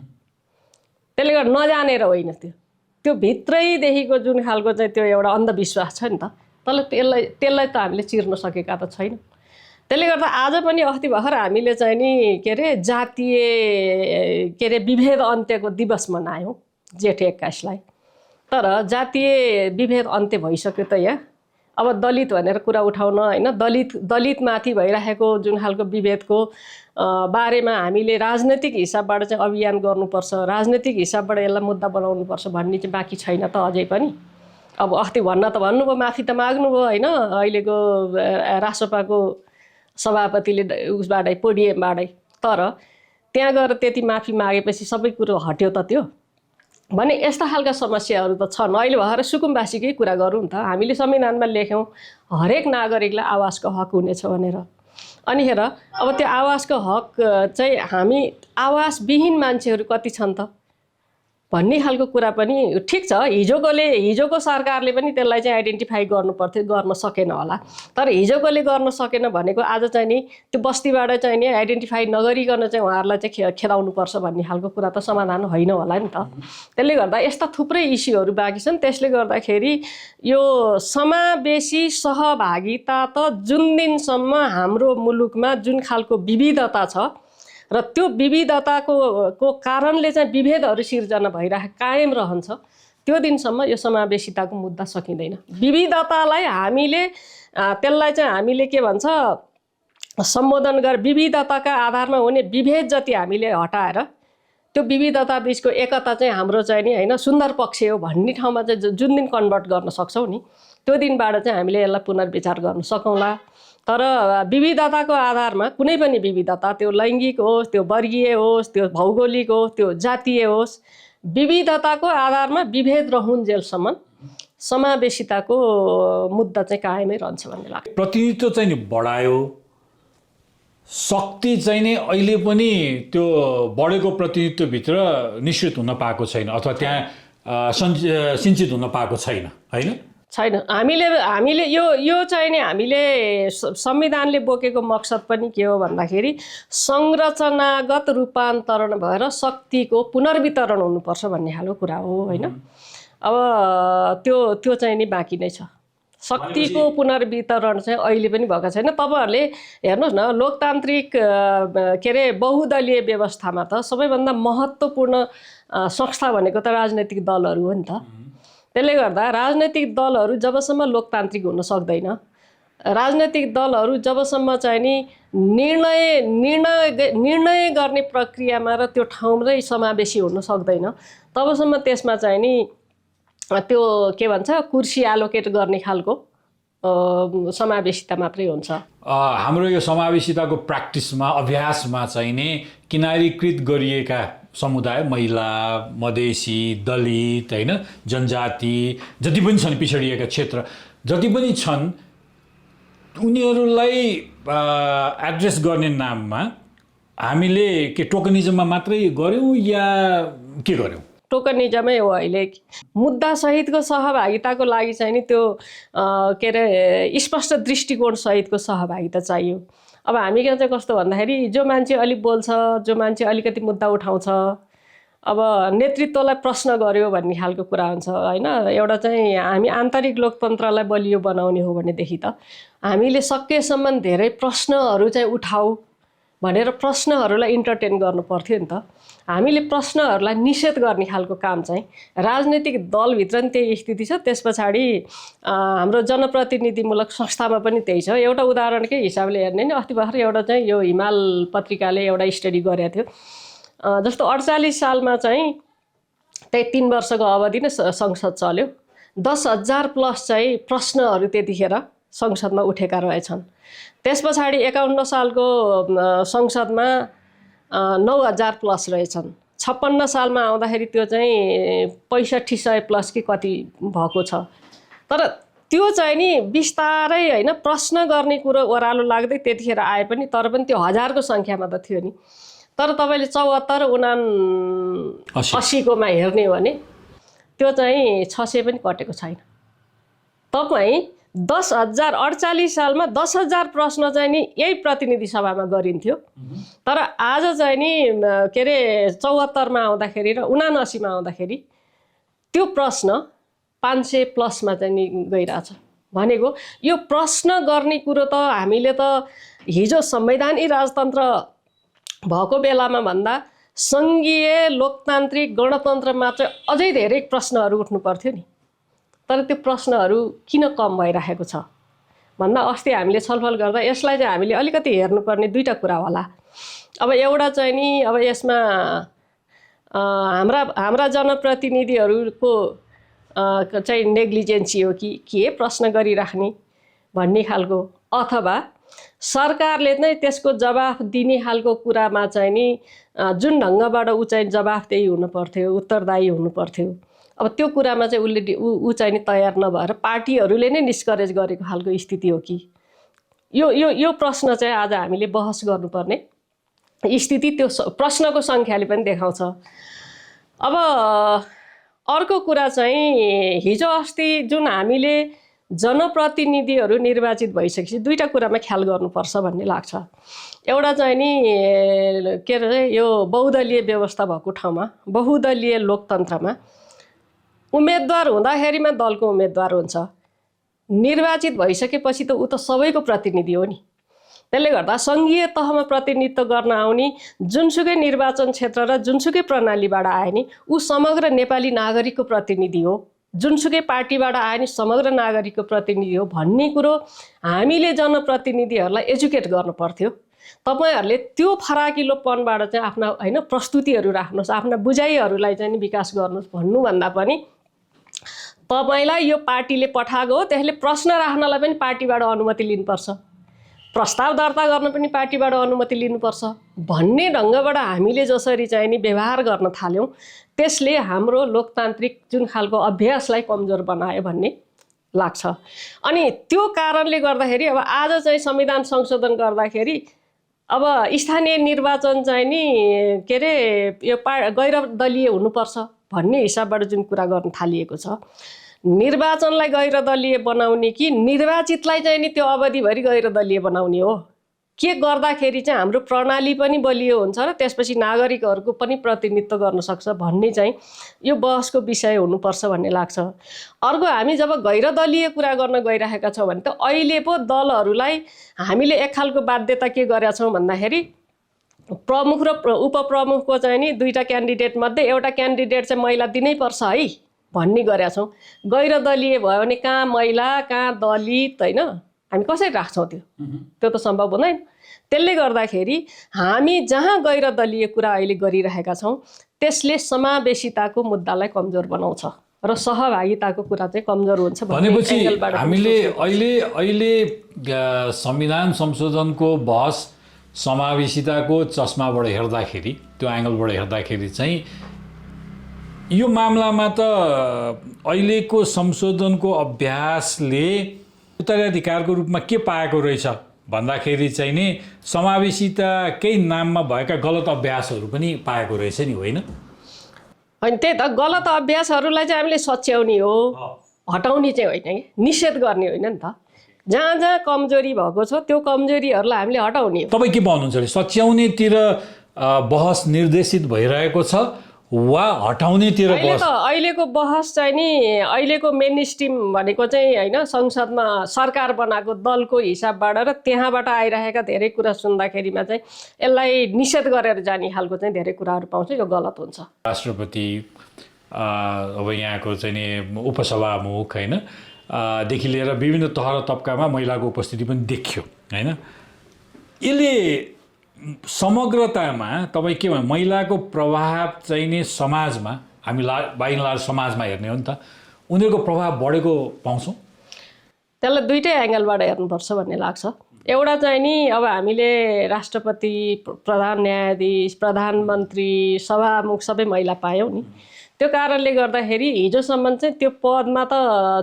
त्यसले गर्दा नजानेर होइन, त्यो भित्रैदेखिको जुन खालको चाहिँ त्यो एउटा अन्धविश्वास छ नि त, त्यसलाई त हामीले चिर्न सकेका त छैनौँ। त्यसले गर्दा आज पनि अस्ति भर्खर हामीले चाहिँ नि के अरे जातीय विभेद अन्त्यको दिवस मनायौँ जेठ 21लाई। तर जातीय विभेद अन्त्य भइसक्यो त यहाँ। अब दलित भनेर कुरा उठाउन होइन, दलितमाथि भइरहेको जुन खालको विभेदको बारेमा हामीले राजनैतिक हिसाबबाट चाहिँ अभियान गर्नुपर्छ, राजनैतिक हिसाबबाट यसलाई मुद्दा बनाउनुपर्छ भन्ने चाहिँ बाँकी छैन त अझै पनि। अब अस्ति भन्न त भन्नुभयो, माफी त माग्नुभयो होइन, अहिलेको रासपाको सभापतिले उसबाटै पोडियमबाटै। तर त्यहाँ गएर त्यति माफी मागेपछि सबै कुरो हट्यो त त्यो भने यस्ता खालका समस्याहरू त छन्। अहिले भएर सुकुम्बासीकै कुरा गरौँ त, हामीले संविधानमा लेख्यौँ हरेक नागरिकलाई आवासको हक हुनेछ भनेर। अनि हेर अब त्यो आवासको हक चाहिँ हामी आवासविहीन मान्छेहरू कति छन् त भन्ने खालको कुरा पनि ठिक छ। हिजोको सरकारले पनि त्यसलाई चाहिँ आइडेन्टिफाई गर्नुपर्थ्यो, गर्न सकेन होला। तर हिजोकोले गर्न सकेन भनेको आज चाहिँ नि त्यो बस्तीबाट चाहिँ नि आइडेन्टिफाई नगरिकन चाहिँ उहाँहरूलाई चाहिँ खेदाउनुपर्छ भन्ने खालको कुरा त समाधान होइन होला नि त। त्यसले गर्दा यस्ता थुप्रै इस्युहरू बाँकी छन्। त्यसले गर्दाखेरि यो समावेशी सहभागिता त जुन दिनसम्म हाम्रो मुलुकमा जुन खालको विविधता छ र त्यो विविधताको कारणले चाहिँ विभेदहरू सिर्जना भइरहेको कायम रहन्छ, त्यो दिनसम्म यो समावेशिताको मुद्दा सकिँदैन। विविधतालाई हामीले त्यसलाई चाहिँ हामीले के भन्छ सम्बोधन गरेर विविधताका आधारमा हुने विभेद जति हामीले हटाएर त्यो विविधता बिचको एकता चाहिँ हाम्रो चाहिँ नि होइन सुन्दर पक्ष हो भन्ने ठाउँमा चाहिँ जुन दिन कन्भर्ट गर्न सक्छौँ नि त्यो दिनबाट चाहिँ हामीले यसलाई पुनर्विचार गर्न सकौँला। तर विविधताको आधारमा कुनै पनि विविधता, त्यो लैङ्गिक होस्, त्यो वर्गीय होस्, त्यो भौगोलिक होस्, त्यो जातीय होस्, विविधताको आधारमा विभेद रहन्जेलसम्म समावेशिताको मुद्दा चाहिँ कायमै रहन्छ भन्ने लाग्छ। प्रतिनिधित्व चाहिँ नि बढायो, शक्ति चाहिँ नि अहिले पनि त्यो बढेको प्रतिनिधित्वभित्र निश्चित हुन पाएको छैन अथवा त्यहाँ सिन्चित हुन पाएको छैन, होइन? छैन। हामीले यो चाहिँ नि हामीले संविधानले बोकेको मकसद पनि के हो भन्दाखेरि संरचनागत रूपान्तरण भएर शक्तिको पुनर्वितरण हुनुपर्छ भन्ने खालको कुरा हो, होइन? अब त्यो चाहिँ नि बाँकी नै छ। शक्तिको पुनर्वितरण चाहिँ अहिले पनि भएको छैन। तपाईँहरूले हेर्नुहोस् न, लोकतान्त्रिक के अरे बहुदलीय व्यवस्थामा त सबैभन्दा महत्त्वपूर्ण संस्था भनेको त राजनैतिक दलहरू हो नि त। त्यसले गर्दा राजनैतिक दलहरू जबसम्म लोकतान्त्रिक हुन सक्दैन, राजनैतिक दलहरू जबसम्म चाहिँ नि निर्णय गर्ने प्रक्रियामा र त्यो ठाउँमै समावेशी हुन सक्दैन, तबसम्म त्यसमा चाहिँ नि त्यो के भन्छ कुर्सी एलोकेट गर्ने खालको समावेशिता मात्रै हुन्छ। हाम्रो यो समावेशिताको प्र्याक्टिसमा अभ्यासमा चाहिँ नि किनारीकृत गरिएका समुदाय, महिला, मधेसी, दलित, होइन, जनजाति जति पनि छन्, पिछडिएका क्षेत्र जति पनि छन्, उनीहरूलाई एड्रेस गर्ने नाममा हामीले के टोकनिजममा मात्रै गऱ्यौँ या के गऱ्यौँ? टोकनिजमै हो। अहिले मुद्दासहितको सहभागिताको लागि चाहिँ नि त्यो के अरे स्पष्ट दृष्टिकोण सहितको सहभागिता चाहियो। अब हामी चाहिँ कस्तो भन्दाखेरि जो मान्छे अलिक बोल्छ, जो मान्छे अलिकति मुद्दा उठाउँछ, अब नेतृत्वलाई प्रश्न गर्यो भन्ने खालको कुरा हुन्छ, होइन? एउटा चाहिँ हामी आन्तरिक लोकतन्त्रलाई बलियो बनाउने हो भनेदेखि त हामीले सकेसम्म धेरै प्रश्नहरू चाहिँ उठाऊ भनेर प्रश्नहरूलाई इन्टरटेन गर्नु पर्थ्यो नि त। हामीले प्रश्नहरूलाई निषेध गर्ने खालको काम चाहिँ राजनैतिक दलभित्र नि त्यही स्थिति छ। त्यस पछाडि हाम्रो जनप्रतिनिधिमूलक संस्थामा पनि त्यही छ। एउटा उदाहरणकै हिसाबले हेर्ने नि अस्ति भर्खर एउटा चाहिँ यो हिमाल पत्रिकाले एउटा स्टडी गरेको थियो। जस्तो 48 सालमा चाहिँ त्यही 3 वर्षको अवधि नै संसद चल्यो। 10,000 प्लस चाहिँ प्रश्नहरू त्यतिखेर संसदमा उठेका रहेछन्। त्यस पछाडि 51 सालको संसदमा 9,000 प्लस रहेछन्। 56 सालमा आउँदाखेरि त्यो चाहिँ 6500 प्लस कि कति भएको छ। तर त्यो चाहिँ नि बिस्तारै होइन प्रश्न गर्ने कुरो ओह्रालो लाग्दै त्यतिखेर आए पनि, तर पनि त्यो हजारको सङ्ख्यामा त थियो नि। तर तपाईँले 74, 79, 80कोमा हेर्ने हो भने त्यो चाहिँ 600 पनि कटेको छैन। तपाईँ 10,048 सालमा 10,000 प्रश्न चाहिँ नि यही प्रतिनिधि सभामा गरिन्थ्यो। तर आज चाहिँ नि के अरे 74 मा आउँदाखेरि र 79 मा आउँदाखेरि त्यो प्रश्न 500 प्लसमा चाहिँ नि गइरहेछ। भनेको यो प्रश्न गर्ने कुरो त हामीले त हिजो संवैधानिक राजतन्त्र भएको बेलामा भन्दा सङ्घीय लोकतान्त्रिक गणतन्त्रमा चाहिँ अझै धेरै प्रश्नहरू उठ्नु पर्थ्यो नि। तर त्यो प्रश्नहरू किन कम भइरहेको छ भन्दा अस्ति हामीले छलफल गर्दा यसलाई चाहिँ हामीले अलिकति हेर्नुपर्ने दुईटा कुरा होला। अब एउटा चाहिँ नि अब यसमा हाम्रा जनप्रतिनिधिहरूको चाहिँ नेग्लिजेन्सी हो कि के प्रश्न गरिराख्ने भन्ने खालको, अथवा सरकारले नै त्यसको जवाफ दिने खालको कुरामा चाहिँ नि जुन ढङ्गबाट ऊ चाहिँ जवाफदेही हुनुपर्थ्यो, उत्तरदायी हुनुपर्थ्यो, अब त्यो कुरामा चाहिँ उसले ऊ चाहिँ नि तयार नभएर पार्टीहरूले नै डिस्करेज गरेको खालको स्थिति हो कि यो प्रश्न चाहिँ आज हामीले बहस गर्नुपर्ने स्थिति त्यो प्रश्नको सङ्ख्याले पनि देखाउँछ। अब अर्को कुरा चाहिँ हिजो अस्ति जुन हामीले जनप्रतिनिधिहरू निर्वाचित भइसकेपछि दुईटा कुरामा ख्याल गर्नुपर्छ भन्ने लाग्छ। एउटा चाहिँ नि के अरे यो बहुदलीय व्यवस्था भएको ठाउँमा, बहुदलीय लोकतन्त्रमा उम्मेदवार हुँदाखेरिमा दलको उम्मेदवार हुन्छ, निर्वाचित भइसकेपछि त ऊ त सबैको प्रतिनिधि हो नि। त्यसले गर्दा सङ्घीय तहमा प्रतिनिधित्व गर्न आउने जुनसुकै निर्वाचन क्षेत्र र जुनसुकै प्रणालीबाट आए नि ऊ समग्र नेपाली नागरिकको प्रतिनिधि हो, जुनसुकै पार्टीबाट आए नि समग्र नागरिकको प्रतिनिधि हो भन्ने कुरो हामीले जनप्रतिनिधिहरूलाई एजुकेट गर्नु पर्थ्यो। तपाईहरूले त्यो फराकिलोपनबाट चाहिँ आफ्ना होइन प्रस्तुतिहरू राख्नुहोस्, आफ्ना बुझाइहरूलाई चाहिँ विकास गर्नुहोस् भन्नुभन्दा पनि तपाईँलाई यो पार्टीले पठाएको हो, त्यसले प्रश्न राख्नलाई पनि पार्टीबाट अनुमति लिनुपर्छ, प्रस्ताव दर्ता गर्न पनि पार्टीबाट अनुमति लिनुपर्छ भन्ने ढङ्गबाट हामीले जसरी चाहिँ नि व्यवहार गर्न थाल्यौँ त्यसले हाम्रो लोकतान्त्रिक जुन खालको अभ्यासलाई कमजोर बनायो भन्ने लाग्छ। अनि त्यो कारणले गर्दाखेरि अब आज चाहिँ संविधान संशोधन गर्दाखेरि अब स्थानीय निर्वाचन चाहिँ नि के अरे यो गैर दलीय हुनुपर्छ भन्ने हिसाबबाट जुन कुरा गर्न थालिएको छ, निर्वाचनलाई गैर दलीय बनाउने कि निर्वाचितलाई चाहिँ नि त्यो अवधिभरि गैर दलीय बनाउने हो, के गर्दाखेरि चाहिँ हाम्रो प्रणाली पनि बलियो हुन्छ र त्यसपछि नागरिकहरूको पनि प्रतिनिधित्व गर्न सक्छ भन्ने चाहिँ यो बहसको विषय हुनुपर्छ भन्ने लाग्छ। अर्को हामी जब गैर दलीय कुरा गर्न गइरहेका छौँ भने त अहिले पो दलहरूलाई हामीले एक खालको बाध्यता के गरेका छौँ भन्दाखेरि प्रमुख र उपप्रमुखको चाहिँ नि दुईटा क्यान्डिडेट मध्ये एउटा क्यान्डिडेट चाहिँ महिला दिनैपर्छ है भन्ने गरेका छौँ। गैर दलीय भयो भने कहाँ महिला कहाँ दलित होइन, हामी कसरी राख्छौँ त्यो त सम्भव हुँदैन। त्यसले गर्दाखेरि हामी जहाँ गैर दलीय कुरा अहिले गरिरहेका छौँ त्यसले समावेशिताको मुद्दालाई कमजोर बनाउँछ र सहभागिताको कुरा चाहिँ कमजोर हुन्छ भनेपछि हामीले अहिले संविधान संशोधनको बहस समावेशिताको चस्माबाट हेर्दाखेरि, त्यो एङ्गलबाट हेर्दाखेरि चाहिँ यो मामलामा त अहिलेको संशोधनको अभ्यासले उत्तराधिकारको रूपमा के पाएको रहेछ भन्दाखेरि चाहिँ नि समावेशिताकै नाममा भएका गलत अभ्यासहरू पनि पाएको रहेछ नि, होइन? होइन, त्यही त गलत अभ्यासहरूलाई चाहिँ हामीले सच्याउने हो, हटाउने चाहिँ होइन कि निषेध गर्ने होइन नि त। जहाँ जहाँ कमजोरी भएको छ त्यो कमजोरीहरूलाई हामीले हटाउने हो। तपाईँ के भन्नुहुन्छ? सच्याउनेतिर बहस निर्देशित भइरहेको छ वा हटाउनेतिर बहस? अहिलेको बहस चाहिँ नि अहिलेको मेन स्ट्रिम भनेको चाहिँ होइन संसदमा सरकार बनाएको दलको हिसाबबाट र त्यहाँबाट आइरहेका धेरै कुरा सुन्दाखेरिमा चाहिँ यसलाई निषेध गरेर जाने खालको चाहिँ धेरै कुराहरू पाउँछ, यो गलत हुन्छ। राष्ट्रपति अब यहाँको चाहिँ नि उपसभामुख होइन देखि लिएर विभिन्न तह र तबकामा महिलाको उपस्थिति पनि देखियो होइन। यसले समग्रतामा तपाईँ के भन्नु, महिलाको प्रभाव चाहिँ नि समाजमा, हामी बाइनलार समाजमा हेर्ने हो नि त, उनीहरूको प्रभाव बढेको पाउँछौँ? त्यसलाई दुईटै एङ्गलबाट हेर्नुपर्छ भन्ने लाग्छ। एउटा चाहिँ नि अब हामीले राष्ट्रपति, प्रधान न्यायाधीश, प्रधानमन्त्री, सभामुख सबै महिला पायौँ नि। त्यो कारणले गर्दाखेरि हिजोसम्म चाहिँ त्यो पदमा त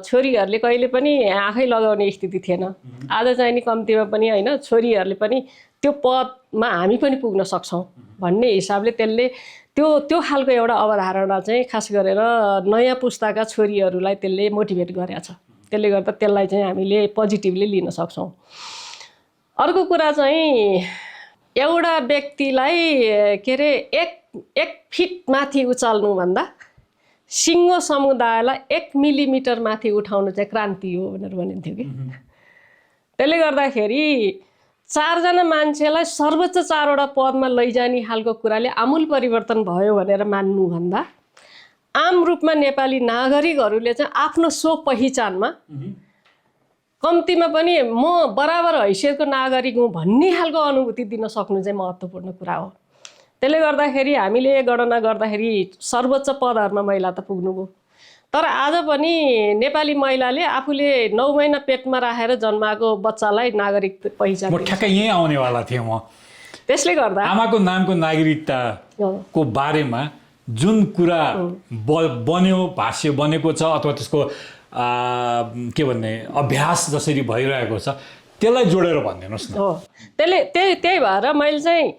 छोरीहरूले कहिले पनि आँखै लगाउने स्थिति थिएन। आज चाहिँ नि कम्तीमा पनि होइन छोरीहरूले पनि त्यो पदमा हामी पनि पुग्न सक्छौँ भन्ने हिसाबले त्यसले त्यो खालको एउटा अवधारणा चाहिँ खास गरेर नयाँ पुस्ताका छोरीहरूलाई त्यसले मोटिभेट गरेको छ। त्यसले गर्दा त्यसलाई चाहिँ हामीले पोजिटिभली लिन सक्छौँ। अर्को कुरा चाहिँ एउटा व्यक्तिलाई के अरे एक फिट माथि उचाल्नुभन्दा सिङ्गो समुदायलाई 1 मिलिमिटर माथि उठाउनु चाहिँ क्रान्ति हो भनेर भनिन्थ्यो कि। त्यसले गर्दाखेरि 4 जना मान्छेलाई सर्वोच्च 4वटा पदमा लैजाने खालको कुराले आमूल परिवर्तन भयो भनेर मान्नुभन्दा आम रूपमा नेपाली नागरिकहरूले चाहिँ आफ्नो स्व पहिचानमा कम्तीमा पनि म बराबर हैसियतको नागरिक हुँ भन्ने खालको अनुभूति दिन सक्नु चाहिँ महत्त्वपूर्ण कुरा हो। त्यसले गर्दाखेरि हामीले गणना गर्दाखेरि सर्वोच्च पदहरूमा महिला त पुग्नुभयो, तर आज पनि नेपाली महिलाले आफूले 9 महिना पेटमा राखेर जन्माएको बच्चालाई नागरिक पहिचान। म ठ्याक्कै यहीँ आउनेवाला थिएँ म। त्यसले गर्दा आमाको नामको नागरिकताको बारेमा जुन कुरा बन्यो, भाष्य बनेको छ अथवा त्यसको के भन्ने अभ्यास जसरी भइरहेको छ त्यसलाई जोडेर भनिदिनुहोस् न। हो, त्यही भएर मैले चाहिँ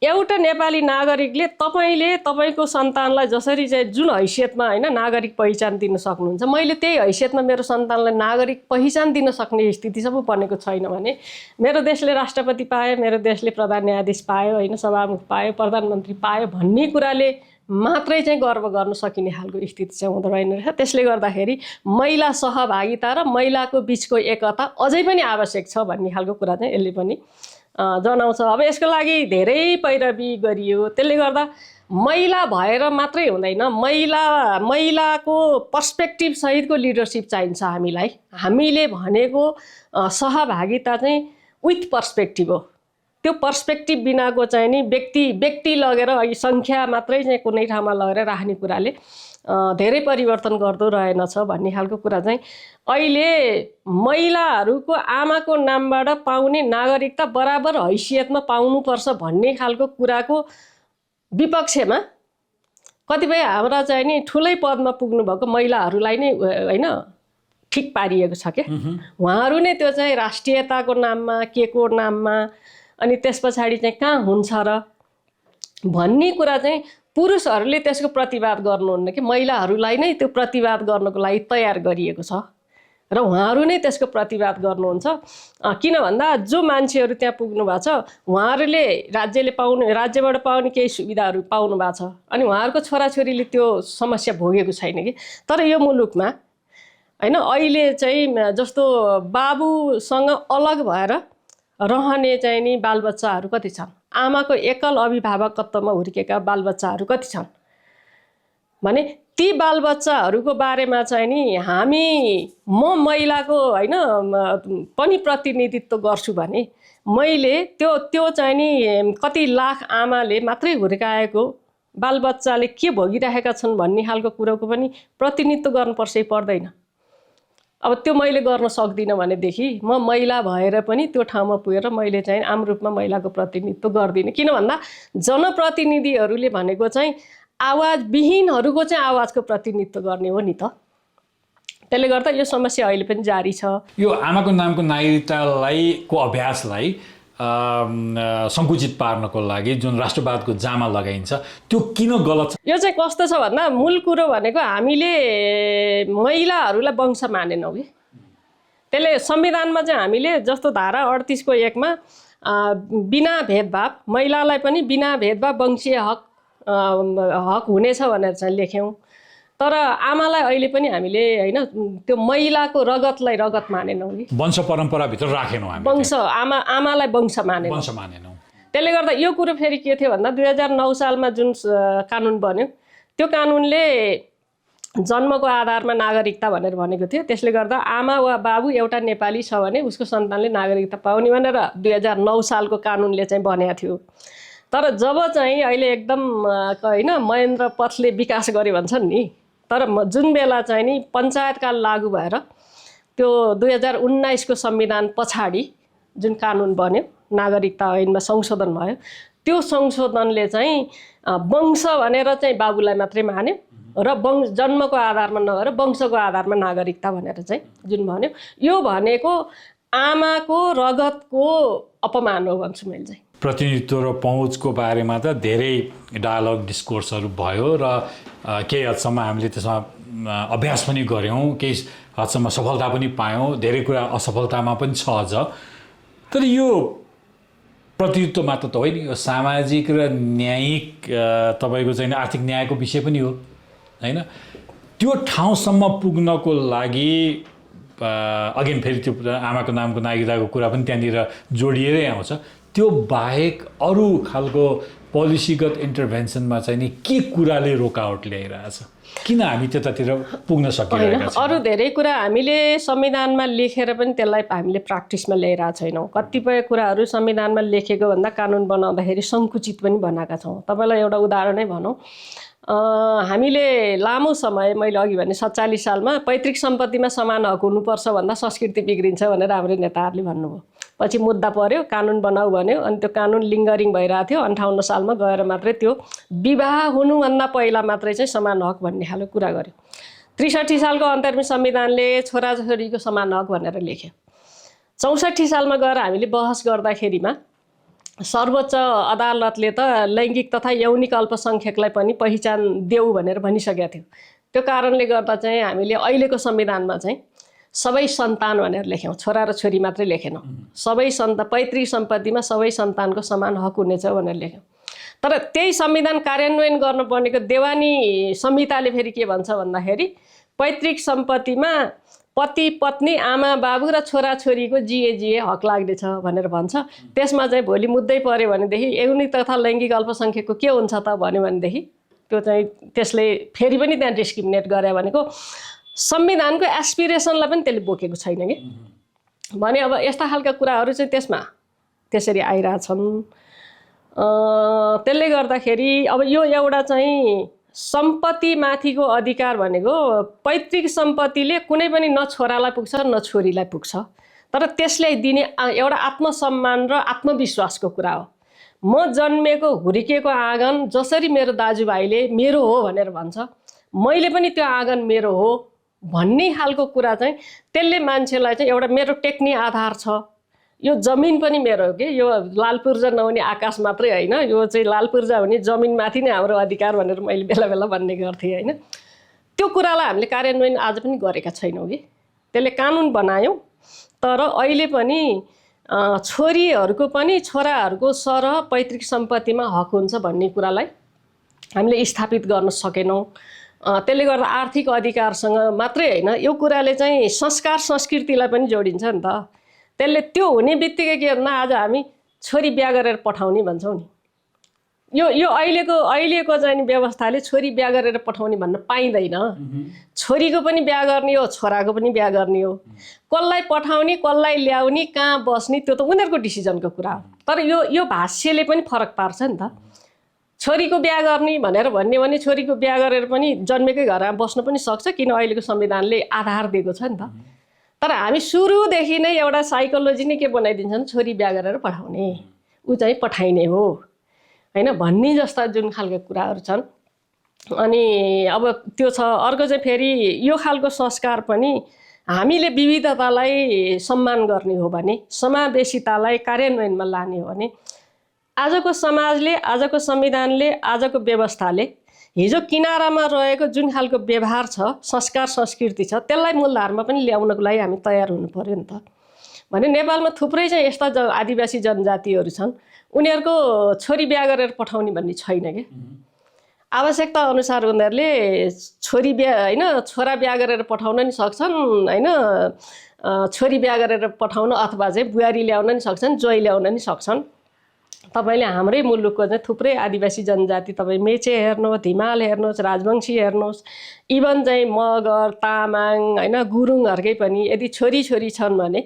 एउटा नेपाली नागरिकले तपाईँको सन्तानलाई जसरी चाहिँ जुन हैसियतमा होइन नागरिक पहिचान दिन सक्नुहुन्छ, मैले त्यही हैसियतमा मेरो सन्तानलाई नागरिक पहिचान दिन सक्ने स्थिति सब बनेको छैन भने मेरो देशले राष्ट्रपति पायो, मेरो देशले प्रधान न्यायाधीश पायो, होइन सभामुख पायो, प्रधानमन्त्री पायो भन्ने कुराले मात्रै चाहिँ गर्व गर्न सकिने खालको स्थिति चाहिँ हुँदो रहेन रहेछ। त्यसले गर्दाखेरि महिला सहभागिता र महिलाको बिचको एकता अझै पनि आवश्यक छ भन्ने खालको कुरा चाहिँ यसले पनि जनाउँछ। अब यसको लागि धेरै पैरवी गरियो, त्यसले गर्दा महिला भएर मात्रै हुँदैन, महिलाको पर्सपेक्टिभ सहितको लिडरसिप चाहिन्छ हामीलाई। हामीले भनेको सहभागिता चाहिँ विथ पर्सपेक्टिभ हो। त्यो पर्सपेक्टिभ बिनाको चाहिँ नि व्यक्ति लगेर सङ्ख्या मात्रै चाहिँ कुनै ठाउँमा लगेर राख्ने कुराले धेरै परिवर्तन गर्दो रहेनछ भन्ने खालको कुरा चाहिँ अहिले महिलाहरूको आमाको नामबाट पाउने नागरिकता बराबर हैसियतमा पाउनुपर्छ भन्ने खालको कुराको विपक्षमा कतिपय हाम्रा चाहिँ नि ठुलै पदमा पुग्नुभएको महिलाहरूलाई नै होइन ठिक पारिएको छ क्या। उहाँहरू नै त्यो चाहिँ राष्ट्रियताको नाममा के को नाममा अनि त्यस पछाडि चाहिँ कहाँ हुन्छ र भन्ने कुरा चाहिँ पुरुषहरूले त्यसको प्रतिवाद गर्नुहुन्न कि महिलाहरूलाई नै त्यो प्रतिवाद गर्नको लागि तयार गरिएको छ र उहाँहरू नै त्यसको प्रतिवाद गर्नुहुन्छ। किन भन्दा जो मान्छेहरू त्यहाँ पुग्नु भएको छ उहाँहरूले राज्यबाट पाउने केही सुविधाहरू पाउनु भएको छ अनि उहाँहरूको छोराछोरीले त्यो समस्या भोगेको छैन कि। तर यो मुलुकमा होइन अहिले चाहिँ जस्तो बाबुसँग अलग भएर रहने चाहिँ नि बालबच्चाहरू कति छन्, आमाको एकल अभिभावकत्वमा हुर्केका बालबच्चाहरू कति छन् भने ती बालबच्चाहरूको बारेमा चाहिँ नि म महिलाको होइन पनि प्रतिनिधित्व गर्छु भने मैले त्यो चाहिँ नि कति लाख आमाले मात्रै हुर्काएको बालबच्चाले के भोगिरहेका छन् भन्ने खालको कुरोको पनि प्रतिनिधित्व गर्नुपर्छ पर्दैन। अब त्यो मैले गर्न सक्दिनँ भनेदेखि म महिला भएर पनि त्यो ठाउँमा पुगेर मैले चाहिँ आम रूपमा महिलाको प्रतिनिधित्व गर्दिनँ। किन भन्दा जनप्रतिनिधिहरूले भनेको चाहिँ आवाजविहीनहरूको चाहिँ आवाजको प्रतिनिधित्व गर्ने हो नि त। त्यसले गर्दा यो समस्या अहिले पनि जारी छ। यो आमाको नामको नागरिकतालाई को अभ्यासलाई सङ्कुचित पार्नको लागि जुन राष्ट्रवादको जामा लगाइन्छ त्यो किन गलत छ? यो चाहिँ कस्तो छ भन्दा मूल कुरो भनेको हामीले महिलाहरूलाई वंश मानेनौँ कि। त्यसले संविधानमा चाहिँ हामीले जस्तो धारा 38 को 1 मा बिना भेदभाव महिलालाई पनि बिना भेदभाव वंशीय हक हुनेछ भनेर चाहिँ लेख्यौँ। तर आमालाई अहिले पनि हामीले होइन त्यो महिलाको रगतलाई रगत मानेनौँ कि, वंश परम्पराभित्र राखेनौँ हामी, वंश आमालाई वंश मानेनौँ। त्यसले गर्दा यो कुरो फेरि के थियो भन्दा 2009 सालमा जुन कानुन बन्यो त्यो कानुनले जन्मको आधारमा नागरिकता भनेर भनेको थियो। त्यसले गर्दा आमा वा बाबु एउटा नेपाली छ भने उसको सन्तानले नागरिकता पाउने भनेर 2009 सालको कानुनले चाहिँ भनेको थियो। तर जब चाहिँ अहिले एकदम होइन महेन्द्र पथले विकास गर्यो भन्छन् नि, तर जुन बेला चाहिँ नि पञ्चायतकाल लागू भएर त्यो 2019 को संविधान पछाडि जुन कानुन बन्यो नागरिकता ऐनमा संशोधन भयो, त्यो संशोधनले चाहिँ वंश भनेर चाहिँ बाबुलाई मात्रै मान्यो र जन्मको आधारमा नभएर वंशको आधारमा नागरिकता भनेर चाहिँ जुन भन्यो, यो भनेको आमाको रगतको अपमान हो भन्छु मैले चाहिँ। प्रतिनिधित्व र पहुँचको बारेमा त धेरै डायलग डिस्कोर्सहरू भयो र केही हदसम्म हामीले त्यसमा अभ्यास पनि गऱ्यौँ, केही हदसम्म सफलता पनि पायौँ, धेरै कुरा असफलतामा पनि छ अझ। तर यो प्रतिनिधित्व मात्र त होइन, यो सामाजिक र न्यायिक तपाईँको चाहिँ आर्थिक न्यायको विषय पनि हो होइन। त्यो ठाउँसम्म पुग्नको लागि अगेन फेरि त्यो आमाको नामको नागरिकताको कुरा पनि त्यहाँनिर जोडिएरै आउँछ। त्यो बाहेक अरू खालको पोलिसीगत इन्टरभेन्सनमा चाहिँ नि के कुराले रोकावट ल्याइरहेछ, किन हामी त्यतातिर पुग्न सकिरहेका छैनौँ? अरू धेरै कुरा हामीले संविधानमा लेखेर पनि त्यसलाई हामीले प्र्याक्टिसमा ल्याइरहेको छैनौँ। कतिपय कुराहरू संविधानमा लेखेको भन्दा कानुन बनाउँदाखेरि सङ्कुचित पनि बनाएका छौँ। तपाईँलाई एउटा उदाहरणै भनौँ, हामीले लामो समय, मैले अघि भने 47 सालमा पैतृक सम्पत्तिमा समान हक हुनुपर्छ भन्दा संस्कृति बिग्रिन्छ भनेर हाम्रो नेताहरूले भन्नुभयो। पछि मुद्दा पर्यो, कानुन बनाऊ भन्यो, अनि त्यो कानुन लिङ्गरिङ भइरहेको थियो। 58 सालमा गएर मात्रै त्यो विवाह हुनुभन्दा पहिला मात्रै चाहिँ समान हक भन्ने खालको कुरा गर्यो। 63 सालको अन्तर्गत संविधानले छोराछोरीको समान हक भनेर लेख्यो। 64 सालमा गएर हामीले बहस गर्दाखेरिमा सर्वोच्च अदालतले त लैङ्गिक तथा यौनिक अल्पसङ्ख्यकलाई पनि पहिचान देऊ भनेर भनिसकेको थियो। त्यो कारणले गर्दा चाहिँ हामीले अहिलेको संविधानमा चाहिँ सबै सन्तान भनेर लेख्यौँ, छोरा र छोरी मात्रै लेखेनौँ। सबै पैतृक सम्पत्तिमा सबै सन्तानको समान हक हुनेछ भनेर लेख्यौँ। तर त्यही संविधान कार्यान्वयन गर्नुपर्नेको देवानी संहिताले फेरि के भन्छ भन्दाखेरि पैतृक सम्पत्तिमा पति पत्नी आमा बाबु र छोराछोरीको जिए हक लाग्नेछ भनेर भन्छ। त्यसमा चाहिँ भोलि मुद्दै पऱ्यो भनेदेखि यौनिक तथा लैङ्गिक अल्पसङ्ख्यकको के हुन्छ त भन्यो भनेदेखि त्यो चाहिँ त्यसले फेरि पनि त्यहाँ डिस्क्रिमिनेट गरे भनेको संविधानको एस्पिरेसनलाई पनि त्यसले बोकेको छैन कि भने। अब यस्ता खालका कुराहरू चाहिँ त्यसमा त्यसरी आइरहेछन्। त्यसले गर्दाखेरि अब यो एउटा चाहिँ सम्पत्तिमाथिको अधिकार भनेको पैतृक सम्पत्तिले कुनै पनि न छोरालाई पुग्छ न छोरीलाई पुग्छ, तर त्यसले दिने एउटा आत्मसम्मान र आत्मविश्वासको कुरा हो। म जन्मेको हुर्किएको आँगन जसरी मेरो दाजुभाइले मेरो हो भनेर भन्छ, मैले पनि त्यो आँगन मेरो हो भन्ने खालको कुरा चाहिँ त्यसले मान्छेलाई चाहिँ एउटा मेरो टेक्ने आधार छ। यो जमिन पनि मेरो हो कि, यो लाल पूर्जा नहुने आकाश मात्रै होइन, यो चाहिँ लाल पूर्जा हुने जमिनमाथि नै हाम्रो अधिकार भनेर मैले बेला बेला भन्ने गर्थेँ होइन। त्यो कुरालाई हामीले कार्यान्वयन आज पनि गरेका छैनौँ कि। त्यसले कानुन बनायौँ, तर अहिले पनि छोरीहरूको पनि छोराहरूको सरह पैतृक सम्पत्तिमा हक हुन्छ भन्ने कुरालाई हामीले स्थापित गर्न सकेनौँ। त्यसले गर्दा आर्थिक अधिकारसँग मात्रै होइन, यो कुराले चाहिँ संस्कार संस्कृतिलाई पनि जोडिन्छ नि त। त्यसले त्यो हुने बित्तिकै के भन्दा आज हामी छोरी बिहा गरेर पठाउने भन्छौँ नि, यो अहिलेको चाहिँ व्यवस्थाले छोरी बिहा गरेर पठाउने भन्न पाइँदैन। छोरीको पनि बिहा गर्ने हो, छोराको पनि बिहा गर्ने हो। कसलाई पठाउने, कसलाई ल्याउने, कहाँ बस्ने, त्यो त उनीहरूको डिसिजनको कुरा हो। तर यो भाष्यले पनि फरक पार्छ नि त। छोरीको बिहा गर्ने भनेर भन्ने भने छोरीको बिहा गरेर पनि जन्मेकै घरमा बस्न पनि सक्छ, किन अहिलेको संविधानले आधार दिएको छ नि त। तर हामी सुरुदेखि नै एउटा साइकोलोजी नै के बनाइदिन्छन्, छोरी बिहा गरेर पठाउने, ऊ चाहिँ पठाइने हो होइन भन्ने जस्ता जुन खालको कुराहरू छन्। अनि अब त्यो छ। अर्को चाहिँ फेरि यो खालको संस्कार पनि हामीले विविधतालाई सम्मान गर्ने हो भने, समावेशितालाई कार्यान्वयनमा लाने हो भने आजको समाजले, आजको संविधानले, आजको व्यवस्थाले हिजो किनारामा रहेको जुन खालको व्यवहार छ, संस्कार संस्कृति छ, त्यसलाई मूलधारमा पनि ल्याउनको लागि हामी तयार हुनु पर्यो नि त। भने नेपालमा थुप्रै चाहिँ यस्ता आदिवासी जनजातिहरू छन्, उनीहरूको छोरी बिहा गरेर पठाउने भन्ने छैन कि। आवश्यकता अनुसार उनीहरूले छोरी बिहा होइन छोरा बिहा गरेर पठाउन नि सक्छन् होइन, छोरी बिहा गरेर पठाउन अथवा चाहिँ बुहारी ल्याउन नि सक्छन्, ज्वाइँ ल्याउन नि सक्छन्। तपाईँले हाम्रै मुलुकको चाहिँ थुप्रै आदिवासी जनजाति, तपाईँ मेचे हेर्नुहोस्, हिमाल हेर्नुहोस्, राजवंशी हेर्नुहोस्, इभन चाहिँ मगर, तामाङ होइन गुरुङहरूकै पनि यदि छोरी छन् भने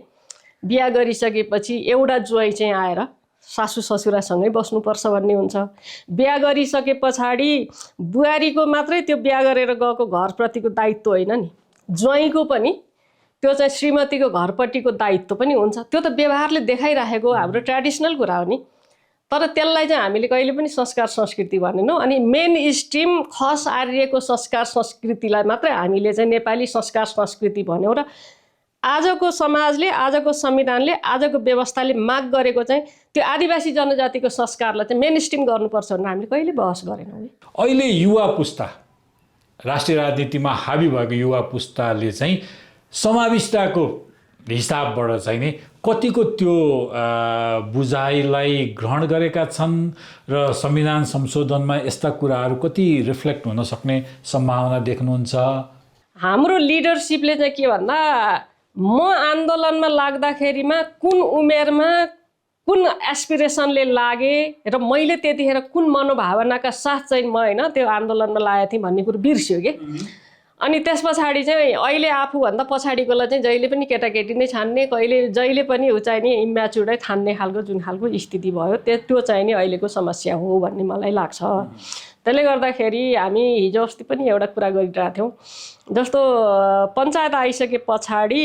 बिहा गरिसकेपछि एउटा ज्वाइँ चाहिँ आएर सासू ससुरासँगै बस्नुपर्छ भन्ने हुन्छ। बिहा गरिसके पछाडि बुहारीको मात्रै त्यो बिहा गरेर गएको घरप्रतिको दायित्व होइन नि, ज्वाइँको पनि त्यो चाहिँ श्रीमतीको घरपट्टिको दायित्व पनि हुन्छ। त्यो त व्यवहारले देखाइराखेको हाम्रो ट्रेडिसनल कुरा हो नि। तर त्यसलाई चाहिँ हामीले कहिले पनि संस्कार संस्कृति भनेनौँ। अनि मेन स्ट्रिम खस आर्यको संस्कार संस्कृतिलाई मात्रै हामीले चाहिँ नेपाली संस्कार संस्कृति भन्यौँ र आजको समाजले, आजको संविधानले, आजको व्यवस्थाले माग गरेको चाहिँ त्यो आदिवासी जनजातिको संस्कारलाई चाहिँ मेन स्ट्रिम गर्नुपर्छ भनेर हामीले कहिले बहस गरेनौँ। अहिले युवा पुस्ता राष्ट्रिय राजनीतिमा हाबी भएको युवा पुस्ताले चाहिँ समाविष्टको हिसाबबाट चाहिँ नि कतिको त्यो बुझाइलाई ग्रहण गरेका छन् र संविधान संशोधनमा यस्ता कुराहरू कति रिफ्लेक्ट हुन सक्ने सम्भावना देख्नुहुन्छ? हाम्रो लिडरसिपले चाहिँ के भन्दा म आन्दोलनमा लाग्दाखेरिमा कुन उमेरमा कुन एस्पिरेसनले लागे र मैले त्यतिखेर कुन मनोभावनाका साथ चाहिँ म होइन त्यो आन्दोलनमा लागेको थिएँ भन्ने कुरो बिर्स्यो कि। अनि त्यस पछाडि चाहिँ अहिले आफूभन्दा पछाडिकोलाई चाहिँ जहिले पनि केटाकेटी नै छान्ने, कहिले जहिले पनि ऊ चाहिँ नि इम्याचुर्डै ठान्ने खालको जुन खालको स्थिति भयो त्यो चाहिँ नि अहिलेको समस्या हो भन्ने मलाई लाग्छ। त्यसले गर्दाखेरि हामी हिजो अस्ति पनि एउटा कुरा गरिरहेको थियौँ, जस्तो पञ्चायत आइसके पछाडि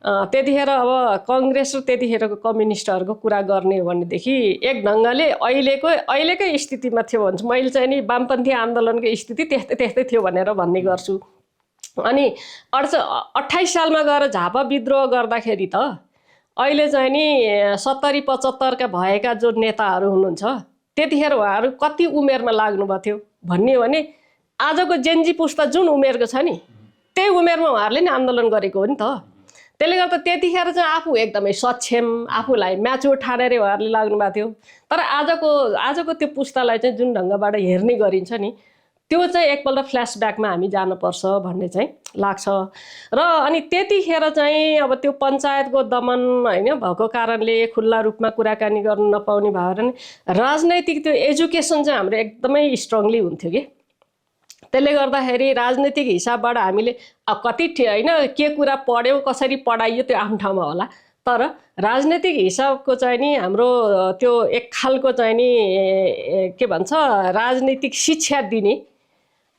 त्यतिखेर अब कङ्ग्रेस र त्यतिखेरको कम्युनिस्टहरूको कुरा गर्ने हो भनेदेखि एक ढङ्गले अहिलेकै स्थितिमा थियो भन्छ। मैले चाहिँ नि वामपन्थी आन्दोलनको स्थिति त्यस्तै थियो भनेर भन्ने गर्छु। अनि 28 सालमा गएर झापा विद्रोह गर्दाखेरि त अहिले चाहिँ नि 70-75 का भएका जो नेताहरू हुनुहुन्छ त्यतिखेर उहाँहरू कति उमेरमा लाग्नुभएको थियो भन्ने हो भने आजको जेन्जी पुस्ता जुन उमेरको छ नि त्यही उमेरमा उहाँहरूले नि आन्दोलन गरेको हो नि त। त्यसले गर्दा त्यतिखेर चाहिँ आफू एकदमै सक्षम, आफूलाई म्याच्योर ठानेर उहाँहरूले लाग्नुभएको थियो। तर आजको त्यो पुस्तालाई चाहिँ जुन ढङ्गबाट हेर्ने गरिन्छ नि त्यो चाहिँ एकपल्ट फ्ल्यासब्याकमा हामी जानुपर्छ भन्ने चाहिँ लाग्छ। र अनि त्यतिखेर चाहिँ अब त्यो पञ्चायतको दमन होइन भएको कारणले खुल्ला रूपमा कुराकानी गर्न नपाउने भएर नि राजनैतिक त्यो एजुकेसन चाहिँ हाम्रो एकदमै स्ट्रङली हुन्थ्यो कि। त्यसले गर्दाखेरि राजनीतिक हिसाबबाट हामीले कति होइन के कुरा पढ्यौँ कसरी पढाइयो त्यो आफ्नो ठाउँमा होला, तर राजनीतिक हिसाबको चाहिँ नि हाम्रो त्यो एक खालको चाहिँ नि के भन्छ राजनीतिक शिक्षा दिने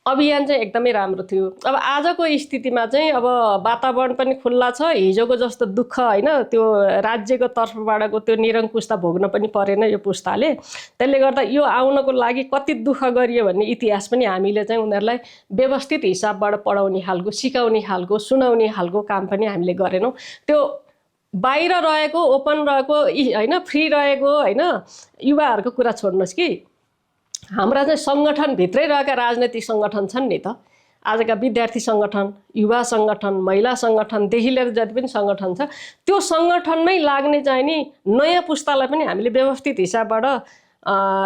अभियान चाहिँ एकदमै राम्रो थियो। अब आजको स्थितिमा चाहिँ अब वातावरण पनि खुल्ला छ, हिजोको जस्तो दुःख होइन त्यो राज्यको तर्फबाटको त्यो निरङ्कुशता भोग्न पनि परेन यो पुस्ताले। त्यसले गर्दा यो आउनको लागि कति दुःख गरियो भन्ने इतिहास पनि हामीले चाहिँ उनीहरूलाई व्यवस्थित हिसाबबाट पढाउने खालको, सिकाउने खालको, सुनाउने खालको काम पनि हामीले गरेनौँ। त्यो बाहिर रहेको ओपन रहेको होइन फ्री रहेको होइन युवाहरूको कुरा छोड्नुहोस् कि हाम्रा चाहिँ सङ्गठनभित्रै रहेका राजनैतिक सङ्गठन छन् नि त। आजका विद्यार्थी सङ्गठन, युवा सङ्गठन, महिला सङ्गठनदेखि लिएर जति पनि सङ्गठन छ त्यो सङ्गठनमै लाग्ने चाहिँ नि नयाँ पुस्तालाई पनि हामीले व्यवस्थित हिसाबबाट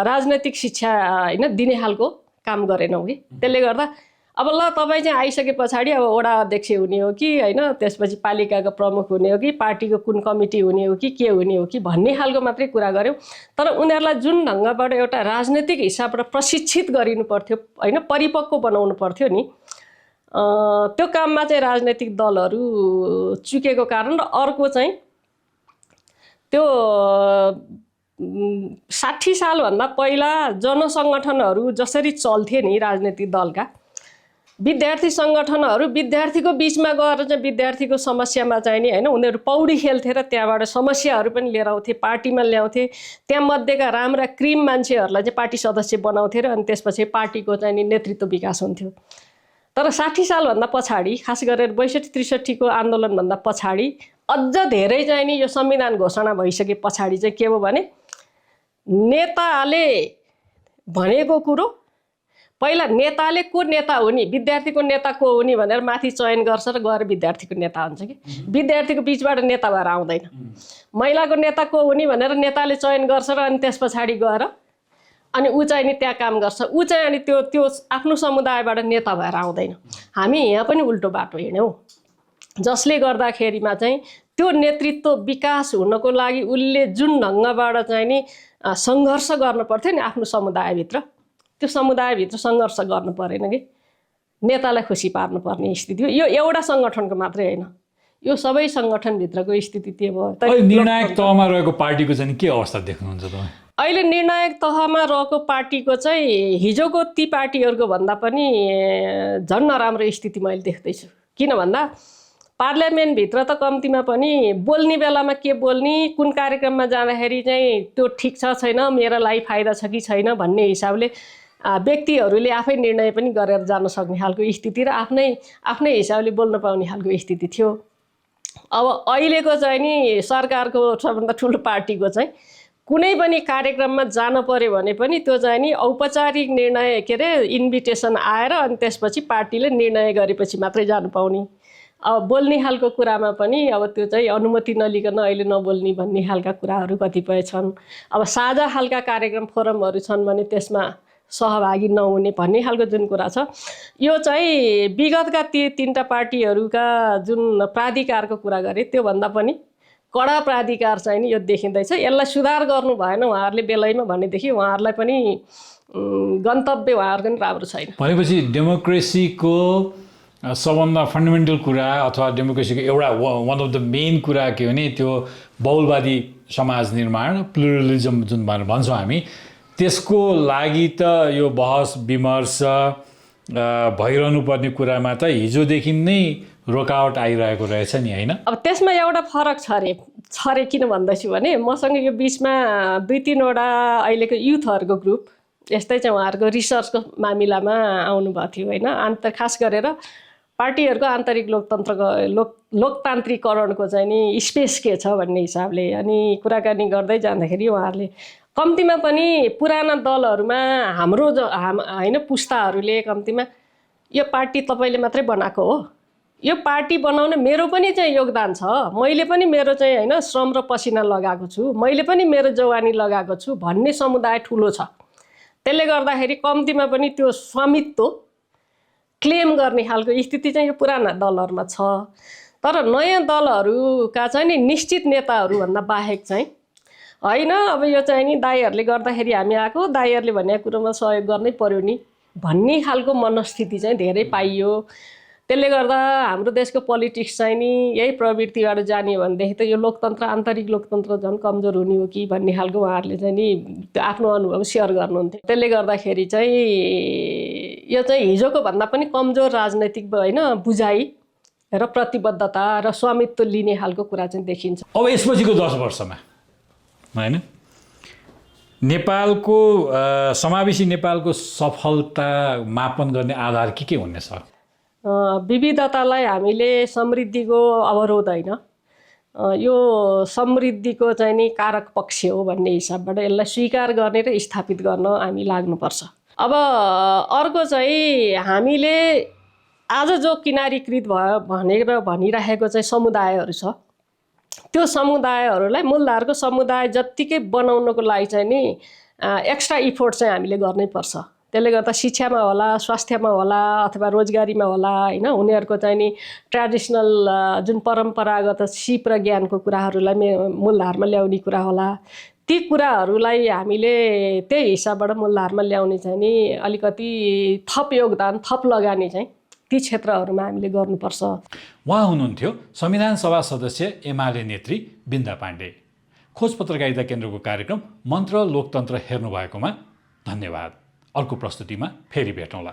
राजनैतिक शिक्षा होइन दिने खालको काम गरेनौँ कि। त्यसले गर्दा अब ल तपाईँ चाहिँ आइसके पछाडि अब वडा अध्यक्ष हुने हो कि होइन त्यसपछि पालिकाको प्रमुख हुने हो कि पार्टीको कुन कमिटी हुने हो कि के हुने हो कि भन्ने खालको मात्रै कुरा गऱ्यौँ। तर उनीहरूलाई जुन ढङ्गबाट एउटा राजनैतिक हिसाबबाट प्रशिक्षित गरिनु पर्थ्यो होइन परिपक्व बनाउनु पर्थ्यो नि त्यो काममा चाहिँ राजनैतिक दलहरू चुकेको कारण र अर्को चाहिँ त्यो 60 सालभन्दा पहिला जनसङ्गठनहरू जसरी चल्थे नि राजनैतिक दलका विद्यार्थी सङ्गठनहरू विद्यार्थीको बिचमा गएर चाहिँ विद्यार्थीको समस्यामा चाहिँ नि होइन उनीहरू पौडी खेल्थे र त्यहाँबाट समस्याहरू पनि लिएर आउँथे, पार्टीमा ल्याउँथे। त्यहाँ मध्येका राम्रा क्रिम मान्छेहरूलाई चाहिँ पार्टी सदस्य बनाउँथे र अनि त्यसपछि पार्टीको चाहिँ नि नेतृत्व विकास हुन्थ्यो। तर 60 सालभन्दा पछाडि खास गरेर 62-63 को आन्दोलनभन्दा पछाडि अझ धेरै चाहिँ नि यो संविधान घोषणा भइसके पछाडि चाहिँ के हो भने नेताले भनेको कुरो पहिला नेताले को नेता हो नि विद्यार्थीको नेता को हो नि भनेर माथि चयन गर्छ र गएर विद्यार्थीको नेता हुन्छ कि विद्यार्थीको बिचबाट नेता भएर आउँदैन। महिलाको नेता को हो नि भनेर नेताले चयन गर्छ र अनि त्यस पछाडि गएर अनि ऊ चाहिँ नि त्यहाँ काम गर्छ, ऊ चाहिँ अनि त्यो आफ्नो समुदायबाट नेता भएर आउँदैन। हामी यहाँ पनि उल्टो बाटो हिँड्यौँ जसले गर्दाखेरिमा चाहिँ त्यो नेतृत्व विकास हुनको लागि उसले जुन ढङ्गबाट चाहिँ नि सङ्घर्ष गर्नु पर्थ्यो नि आफ्नो समुदायभित्र त्यो समुदायभित्र सङ्घर्ष गर्नु परेन कि नेतालाई खुसी पार्नुपर्ने स्थिति हो। यो एउटा सङ्गठनको मात्रै होइन, यो सबै सङ्गठनभित्रको स्थिति त्यो भयो। निर्णायक तहमा रहेको पार्टीको चाहिँ के अवस्था देख्नुहुन्छ तपाईँ? अहिले निर्णायक तहमा रहेको पार्टीको चाहिँ हिजोको ती पार्टीहरूको भन्दा पनि झन् नराम्रो स्थिति मैले देख्दैछु। किन भन्दा पार्लियामेन्टभित्र त कम्तीमा पनि बोल्ने बेलामा के बोल्ने, कुन कार्यक्रममा जाँदाखेरि चाहिँ त्यो ठिक छ छैन, मेरो लागि फाइदा छ कि छैन भन्ने हिसाबले व्यक्तिहरूले आफै निर्णय पनि गरेर जान सक्ने खालको स्थिति र आफ्नै हिसाबले बोल्न पाउने खालको स्थिति थियो। अब अहिलेको चाहिँ नि सरकारको सबभन्दा ठुलो पार्टीको चाहिँ कुनै पनि कार्यक्रममा जान पर्यो भने पनि त्यो चाहिँ नि औपचारिक निर्णय के अरे इन्भिटेसन आएर अनि त्यसपछि पार्टीले निर्णय गरेपछि मात्रै जानु पाउने। अब बोल्ने खालको कुरामा पनि अब त्यो चाहिँ अनुमति नलिकन अहिले नबोल्ने भन्ने खालका कुराहरू कतिपय छन्। अब साझा खालका कार्यक्रम फोरमहरू छन् भने त्यसमा सहभागी नहुने भन्ने खालको जुन कुरा छ, यो चाहिँ विगतका ती 3टा पार्टीहरूका जुन प्राधिकारको कुरा गरे त्योभन्दा पनि कडा प्राधिकार चाहिँ नि यो देखिँदैछ। यसलाई सुधार गर्नु भएन उहाँहरूले बेलैमा भनेदेखि उहाँहरूलाई पनि गन्तव्य उहाँहरूको पनि राम्रो छैन। भनेपछि डेमोक्रेसीको सबभन्दा फन्डामेन्टल कुरा अथवा डेमोक्रेसीको एउटा वान अफ द मेन कुरा के भने त्यो बहुलवादी समाज निर्माण, प्लुरलिजम जुन भन्छौँ हामी, त्यसको लागि त यो बहस विमर्श भइरहनु पर्ने कुरामा त हिजोदेखि नै रोकावट आइरहेको रहेछ नि, होइन? अब त्यसमा एउटा फरक छ रे किन भन्दैछु भने मसँग यो बिचमा 2-3वटा अहिलेको युथहरूको ग्रुप यस्तै चाहिँ उहाँहरूको रिसर्चको मामिलामा आउनुभएको थियो, होइन? खास गरेर पार्टीहरूको आन्तरिक लोकतान्त्रिकरणको चाहिँ नि स्पेस के छ भन्ने हिसाबले अनि कुराकानी गर्दै जाँदाखेरि उहाँहरूले कम्तीमा पनि पुराना दलहरूमा हाम्रो होइन पुस्ताहरूले कम्तीमा यो पार्टी तपाईँले मात्रै बनाएको हो, यो पार्टी बनाउन मेरो पनि चाहिँ योगदान छ, मैले पनि मेरो चाहिँ होइन श्रम र पसिना लगाएको छु, मैले पनि मेरो जवानी लगाएको छु भन्ने समुदाय ठुलो छ। त्यसले गर्दाखेरि कम्तीमा पनि त्यो स्वामित्व क्लेम गर्ने खालको स्थिति चाहिँ यो पुराना दलहरूमा छ। तर नयाँ दलहरूका चाहिँ नि निश्चित नेताहरूभन्दा बाहेक चाहिँ होइन अब यो चाहिँ नि दाइहरूले गर्दाखेरि हामी आएको, दाइहरूले भनेको कुरोमा सहयोग गर्नै पर्यो नि भन्ने खालको मनस्थिति चाहिँ धेरै पाइयो। त्यसले गर्दा हाम्रो देशको पोलिटिक्स चाहिँ नि यही प्रवृत्तिबाट जाने हो भनेदेखि त यो लोकतन्त्र आन्तरिक लोकतन्त्र झन् कमजोर हुने हो कि भन्ने खालको उहाँहरूले चाहिँ नि आफ्नो अनुभव सेयर गर्नुहुन्थ्यो। त्यसले गर्दाखेरि चाहिँ यो चाहिँ हिजोको भन्दा पनि कमजोर राजनैतिक होइन बुझाइ र प्रतिबद्धता र स्वामित्व लिने खालको कुरा चाहिँ देखिन्छ। अब यसपछिको 10 वर्षमा होइन नेपालको समावेशी नेपालको सफलता मापन गर्ने आधार के हुने छ? विविधतालाई हामीले समृद्धिको अवरोध होइन, यो समृद्धिको चाहिँ नि कारक पक्ष हो भन्ने हिसाबबाट यसलाई स्वीकार गर्ने र स्थापित गर्न हामी लाग्नुपर्छ। अब अर्को चाहिँ हामीले आज जो किनारीकृत भयो भनेर भनिरहेको चाहिँ समुदायहरू छ, त्यो समुदायहरूलाई मूलधारको समुदाय जत्तिकै बनाउनको लागि चाहिँ नि एक्स्ट्रा इफोर्ट चाहिँ हामीले गर्नै पर्छ। त्यसले गर्दा शिक्षामा होला, स्वास्थ्यमा होला अथवा रोजगारीमा होला, होइन उनीहरूको चाहिँ नि ट्रेडिसनल जुन परम्परागत सिप र ज्ञानको कुराहरूलाई मूलधारमा ल्याउने कुरा होला, ती कुराहरूलाई हामीले त्यही हिसाबबाट मूलधारमा ल्याउने चाहिँ नि अलिकति थप योगदान थप लगानी चाहिँ ती क्षेत्रहरूमा हामीले गर्नुपर्छ। उहाँ हुनुहुन्थ्यो संविधान सभा सदस्य एमाले नेत्री बिन्दा पाण्डे। खोज पत्रकारिता केन्द्रको कार्यक्रम मन्त्र लोकतन्त्र हेर्नुभएकोमा धन्यवाद। अर्को प्रस्तुतिमा फेरि भेटौँला।